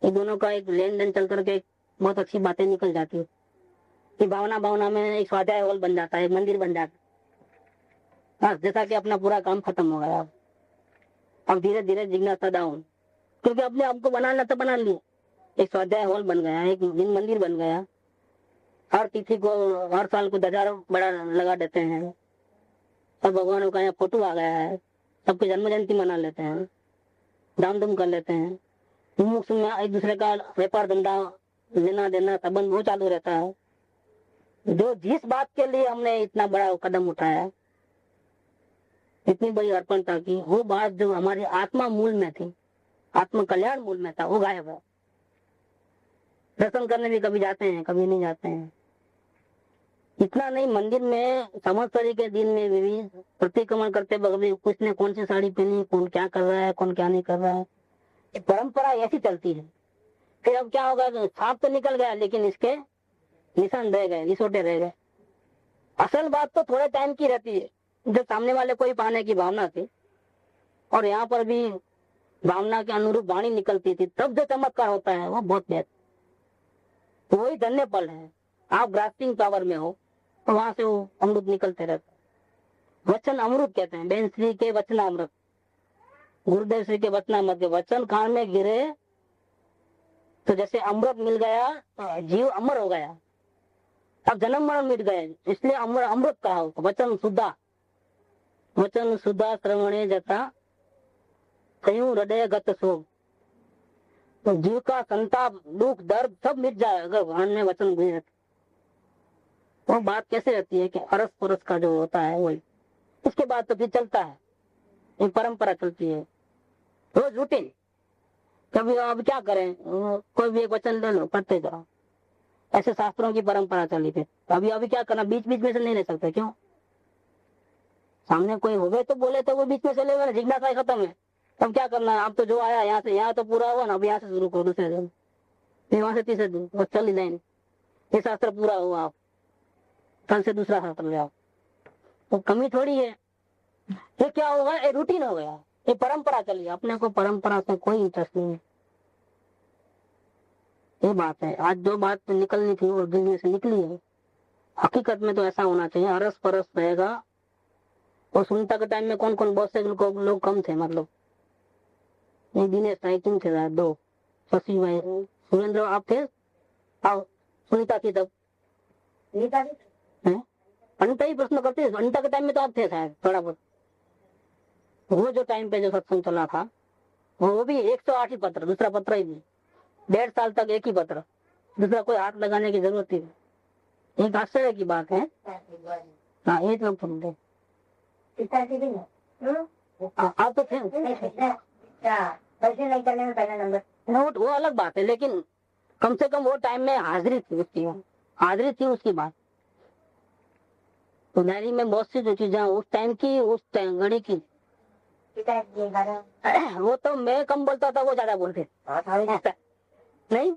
Speaker 3: ये दोनों का एक लेन देन चल करके बहुत अच्छी बातें निकल जाती है। ये भावना में एक स्वाध्याय हॉल बन जाता है, एक मंदिर बन जाता है। हाँ, जैसा कि अपना पूरा काम खत्म हो गया, अब धीरे धीरे जिज्ञासा डाउन, क्योंकि अपने आपको बनाना तो बना लिया, एक स्वाध्याय हॉल बन गया, एक मंदिर बन गया, हर तिथि को हर साल को ध्वजा बड़ा लगा देते हैं, सब भगवानों का यहाँ फोटो आ गया है, सबकी जन्म जयंती मना लेते हैं, दाम धूम कर लेते हैं, मुमुक्ष में एक दूसरे का व्यापार धंधा लेना देना संबंध वो चालू रहता है। जो जिस बात के लिए हमने इतना बड़ा कदम उठाया, इतनी बड़ी अर्पणता की, वो बात जो हमारी आत्मा मूल में थी, आत्म कल्याण मूल में था, वो गायब है। दर्शन करने भी कभी जाते हैं, कभी नहीं जाते हैं। इतना नहीं, मंदिर में संवत्सरी के दिन में भी प्रतिक्रमण करते वक्त कुछ ने कौन सी साड़ी पहनी, कौन क्या कर रहा है, कौन क्या नहीं कर रहा है, ये परंपरा ऐसी चलती है। फिर अब क्या होगा, सांप तो निकल गया लेकिन इसके निशान रह गए, रिसोटे रह गए। असल बात तो थोड़े टाइम की रहती है, जो सामने वाले को ही पाने की भावना थी और यहाँ पर भी भावना के अनुरूप वाणी निकलती थी, तब जो चमत्कार होता है वो बहुत बेहतर, वही धन्य पल है। आप ग्रास्पिंग पावर में हो तो वहां से वो अमृत निकलते रहते। वचन अमृत कहते हैं, बेन श्री के वचनामृत, गुरुदेव श्री के वचनामृत। वचन कान में गिरे तो जैसे अमृत मिल गया, तो जीव अमर हो गया, अब जन्म मरण मिट गए, इसलिए अमृत कहा उसको। वचन सुधा, वचन सुधा श्रवणे जता कयूं हृदय गत सोग, तो जीव का संताप दुख दर्द सब मिट जाए अगर भगवान में वचन भी रहते। वो बात कैसे रहती है कि अरस परस का जो होता है वही, उसके बाद तो फिर चलता है, ये परंपरा चलती है, रोज रूटीन। कभी अब क्या करें, कोई भी एक वचन ले लो, पढ़ते जाओ। ऐसे शास्त्रों की परंपरा चली थी। अभी अभी क्या करना, बीच बीच में से नहीं ले सकते, क्यों? सामने कोई हो गए तो बोले तो वो बीच में से ले, जिज्ञासा ही खत्म है। अब क्या करना है, अब तो जो आया यहाँ से, यहाँ तो पूरा हुआ ना, अब यहाँ से शुरू करो दूसरे दिन, फिर वहां से तीसरे दिन, बस चल ही लाइन। ये शास्त्र पूरा हुआ, आप कल से दूसरा शास्त्र ले आओ, तो कमी थोड़ी है। ये क्या होगा, ये रूटीन हो गया, ये परंपरा चली। अपने को परंपरा से कोई इंटरेस्ट नहीं है। ये बात है, आज जो बात निकलनी थी वो दिल में से निकली है। हकीकत में तो ऐसा होना चाहिए, अरस परस रहेगा। और सुनीता के टाइम में कौन कौन, बहुत से लोग कम थे, मतलब एक दिनेश राइटिंग थे शायद, 2 शशि भाई, सुरेंद्र आप थे, आओ सुनीता थी तब, अनिता ही प्रश्न करते थे। अनिता के टाइम में तो आप थे शायद थोड़ा बहुत। वो जो टाइम पे जो सत्संग चला था, वो भी 108 ही पत्र, दूसरा पत्र ही नहीं। 1.5 साल तक एक ही पत्र, दूसरा कोई हाथ लगाने की जरूरत ही नहीं। एक आश्चर्य की बात है। हाँ, एक लोग सुनते आप तो थे,
Speaker 4: पैसे नहीं करने में पहला नंबर।
Speaker 3: वो अलग बात है, लेकिन कम से कम वो टाइम में हाजिरी थी उसकी, हाजिरी थी उसकी बात। तो डायरी में बहुत सी जो चीजें उस टाइम की, उस टाइम घड़ी की, वो तो मैं कम बोलता था, वो ज्यादा बोलते नहीं।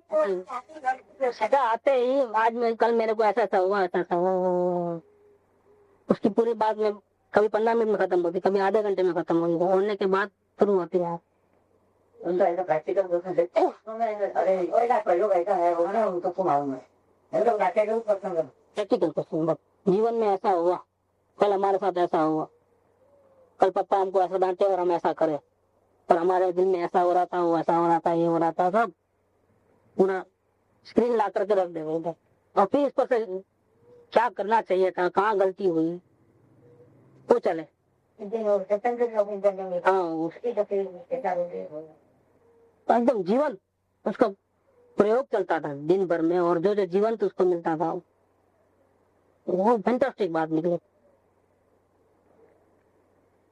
Speaker 3: ऐसा आते ही आज में कल मेरे को ऐसा ऐसा हुआ, ऐसा ऐसा हुआ, उसकी पूरी बात में कभी 15 मिनट में खत्म होती, कभी आधे घंटे में खत्म होगी, होने के बाद शुरू होती है।
Speaker 4: प्रैक्टिकल
Speaker 3: क्वेश्चन, जीवन में ऐसा हुआ, कल हमारे साथ ऐसा हुआ, कल पापा हमको ऐसा डांटे और हम ऐसा करें, पर हमारे दिल में ऐसा हो रहा था, वो ऐसा हो रहा था, ये हो रहा था, सब पूरा स्क्रीन ला करके रख दे। और फिर इस पर से क्या करना चाहिए था, कहाँ गलती हुई, वो चले। हाँ, एकदम जीवन उसका प्रयोग चलता था दिन भर में, और जो जो जीवन तो उसको मिलता था, वो फैंटास्टिक बात निकले।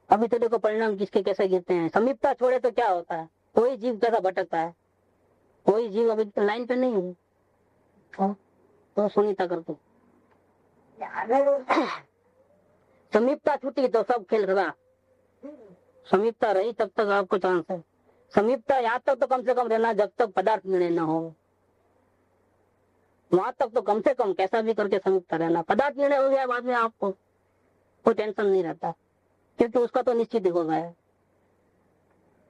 Speaker 3: अभी तो देखो परिणाम किसके कैसे गिरते हैं। समीपता छोड़े तो क्या होता है, कोई जीव कैसा भटकता है, कोई जीव अभी लाइन पे नहीं है। तो सुनीता करते, समीपता छूटी तो सब खेल रहा। समीपता रही तब तक आपको चांस है। समीपता यहाँ तक तो कम से कम रहना जब तक पदार्थ निर्णय न हो, वहां तक तो कम से कम कैसा भी करके समीपता रहना। पदार्थ निर्णय हो गया बाद में आपको कोई टेंशन नहीं रहता, क्योंकि उसका तो निश्चित हो गया है।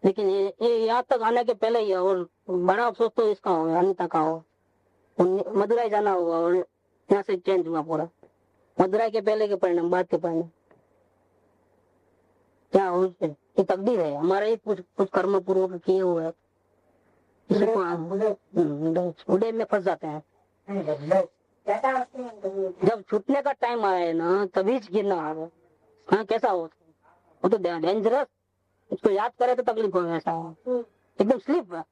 Speaker 3: लेकिन ये यहाँ तक आने के पहले ही, और बड़ा अफसोस तो इसका हो गया, अनिता का हो, मदुराई जाना हुआ और यहाँ से चेंज हुआ पूरा। मदुराई के पहले के परिणाम, बाद के परिणाम क्या हो, ये तकदीर है हमारे ही, कुछ कर्म पूर्वक किए हुए हैं, किसी को उड़े में फंस जाते हैं। जब छूटने का टाइम आए ना, तभी गिरना आ गया। हाँ, कैसा हो, वो तो डेंजरस, उसको याद करे तो तकलीफ हो, ऐसा एकदम स्लिप है।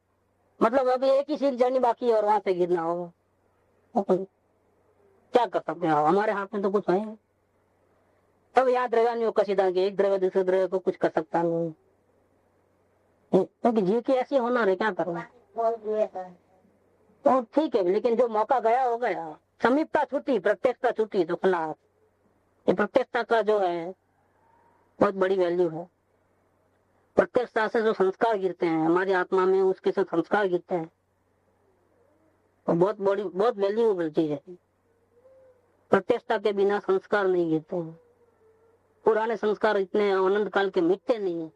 Speaker 3: मतलब अभी एक ही सीट जर्नी बाकी है और वहां से गिरना होगा, क्या कर सकते हैं, हमारे हाथ में तो कुछ है। तब याद रहेगा नहीं वो कसीदा कि एक द्रव्य दूसरे द्रव्य को कुछ कर सकता नहीं, क्योंकि जीव की ऐसी होना है, क्या करना। तो ठीक है, लेकिन जो मौका गया हो गया। समीपता छूटी, प्रत्यक्षता छूटी तो खलास। ये प्रत्यक्षता का जो है बहुत बड़ी वैल्यू है। प्रत्यक्षता से जो संस्कार गिरते हैं हमारी आत्मा में, उसके से संस्कार गिरते हैं, तो बहुत बड़ी, बहुत वैल्यूएबल चीज है। प्रत्यक्षता के बिना संस्कार नहीं गिरते हैं। पुराने संस्कार इतने अनंत काल के मिटते नहीं है।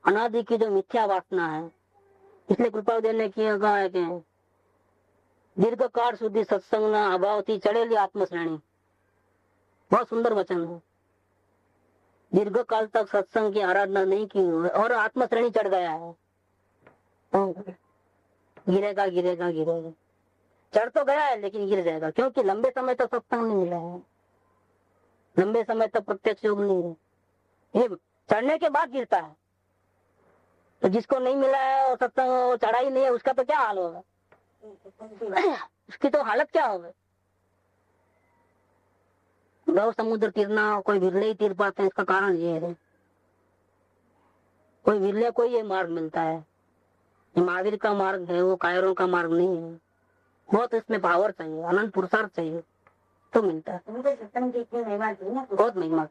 Speaker 3: अनादि की जो मिथ्या वासना है, इसलिए कृपा देने की कहा है कि दीर्घ काल सुधी सत्संग ना अभाव थी चढ़ेली आत्मश्रेणी। बहुत सुंदर वचन है। दीर्घ काल तक सत्संग की आराधना नहीं की और आत्मश्रेणी चढ़ गया है, तो गिरेगा गिरेगा गिरेगा। चढ़ तो गया है लेकिन गिर जाएगा, क्योंकि लंबे समय तक सत्संग नहीं मिला है, लंबे समय तक प्रत्यक्ष योग नहीं है। ये चढ़ने के बाद गिरता है। तो जिसको नहीं मिला है और सत्संग चढ़ा ही नहीं है, उसका तो क्या हाल होगा, उसकी तो हालत क्या होगी। गौ समुद्र तीरना कोई बिरले ही तीर पाते हैं, इसका कारण ये है। कोई विरले को ये मार्ग मिलता है। ये महावीर का मार्ग है, वो कायरों का मार्ग नहीं है। बहुत इसमें पावर चाहिए, अनंत पुरुषार्थ चाहिए तो मिलता है।
Speaker 4: उनको सत्संग की इतनी महिमा थी ना,
Speaker 3: बहुत महिमा,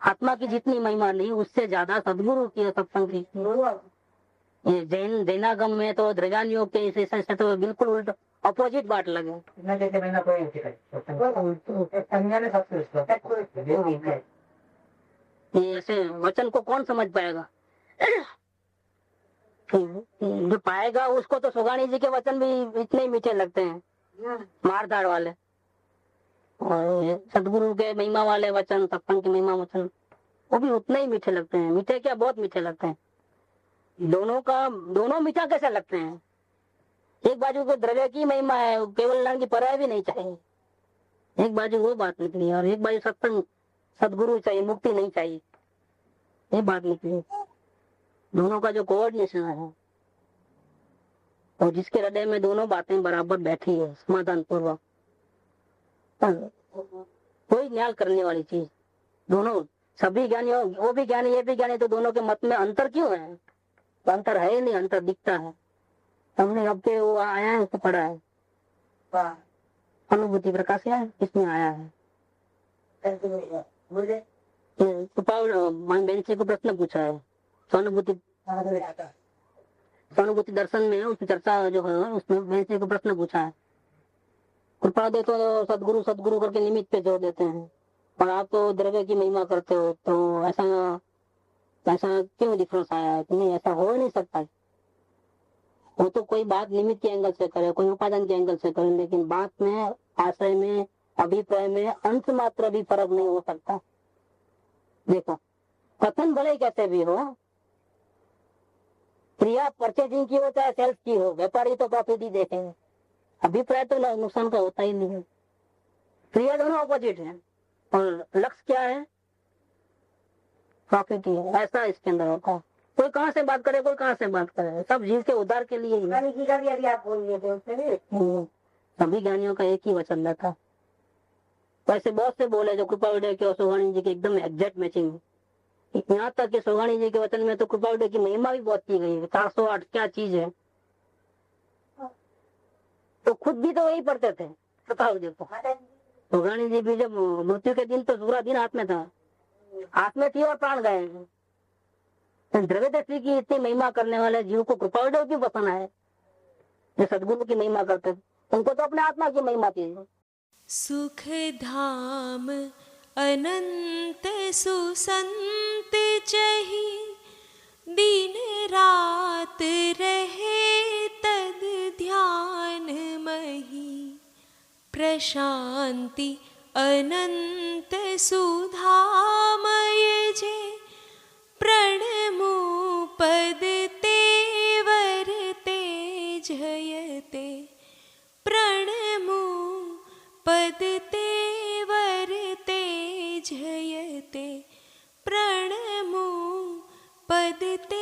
Speaker 3: आत्मा की जितनी महिमा नहीं उससे ज्यादा सदगुरु की सत्संग की। ये जैनागम में तो ध्रजान योग के इस तो बिल्कुल उल्ट अपोजिट बात लगे।
Speaker 4: इतना जैसे महिमा कोई नहीं सिखाई, संज्ञा में सब कुछ
Speaker 3: ये ऐसे वचन को कौन समझ पाएगा? जो पाएगा उसको तो सुगानी जी के वचन भी इतने ही मीठे लगते हैं, मारधाड़ वाले। और सदगुरु के महिमा वाले वचन, सत्संग के महिमा वचन, वो भी उतने ही मीठे लगते हैं। मीठे क्या, बहुत मीठे लगते हैं। दोनों मीठा कैसे लगते हैं? एक बाजू को द्रव्य की महिमा है, केवल नाम की पराय भी नहीं चाहिए, एक बाजू वो बात निकली, और एक बाजू सत्संग सदगुरु चाहिए, मुक्ति नहीं चाहिए, ये बात निकली। दोनों का जो कोऑर्डिनेशन है, और जिसके हृदय में दोनों बातें बराबर बैठी है समाधान पूर्वक, कोई न्याय करने वाली चीज, दोनों सभी ज्ञानी, वो भी ज्ञानी ये भी ज्ञानी, तो दोनों के मत में अंतर क्यों है? तो अंतर है ही नहीं, अंतर दिखता है। हमने अब के वो आया है उसको पढ़ा है, अनुभूति प्रकाश है, इसमें आया है। बेंची को प्रश्न पूछा है, स्वानुभूति दर्शन में उसकी चर्चा जो है उसमें बेंची को प्रश्न पूछा है, कृपा दे तो सदगुरु सदगुरु करके निमित्त पे जोड़ देते हैं, और आप तो द्रव्य की महिमा करते हो, तो ऐसा क्यों डिफरेंस आया है? नहीं, ऐसा हो नहीं सकता। वो तो कोई बात निमित्त के एंगल से करे, कोई उपादान के एंगल से करे, लेकिन बात में, आशय में, अभिप्राय में अंश मात्र भी फर्क नहीं हो सकता। देखो, कथन भले कैसे भी हो, क्रिया परचेजिंग की हो चाहे सेल्स की हो, व्यापारी तो प्रॉफिट ही देखेंगे, अभिप्राय तो नुकसान का होता ही नहीं है। क्रिया दोनों अपोजिट है, और लक्ष्य क्या है? प्रॉफिट ही है। ऐसा इसके अंदर होता है। कोई कहाँ से बात करे, कोई कहाँ से बात करे, सब जीव के उद्धार के लिए ही।
Speaker 4: आप बोल रहे थे
Speaker 3: सभी ज्ञानियों का एक ही वचन रहता। वैसे बहुत से बोले जो कृपा विडय के और सोहानी जी के एकदम एग्जैक्ट मैचिंग, यहाँ तक कि सोहानी जी के वचन में तो कृपा विडय की महिमा भी बहुत की गई है। 408 क्या चीज है, तो खुद भी तो वही पढ़ते थे कृपा विडय को। सोहानी जी भी जब मृत्यु के दिन तो पूरा दिन हाथ में था, हाथ में थी और प्राण गए। द्रव्य दृष्टि की इतनी महिमा करने वाले जीव को कृपा विडय क्यों पसंद है? जो सदगुरु की महिमा करते थे, उनको तो अपने आत्मा की महिमा थी।
Speaker 5: सुख धाम अनंत सुसंत चही, दिन रात रहे तद ध्यान मही, प्रशांति अनंत सुधामय जे, प्रणमो पद तेवर तेजयते, प्रणमो पद तेवर तेजयते, प्रणमो पद ते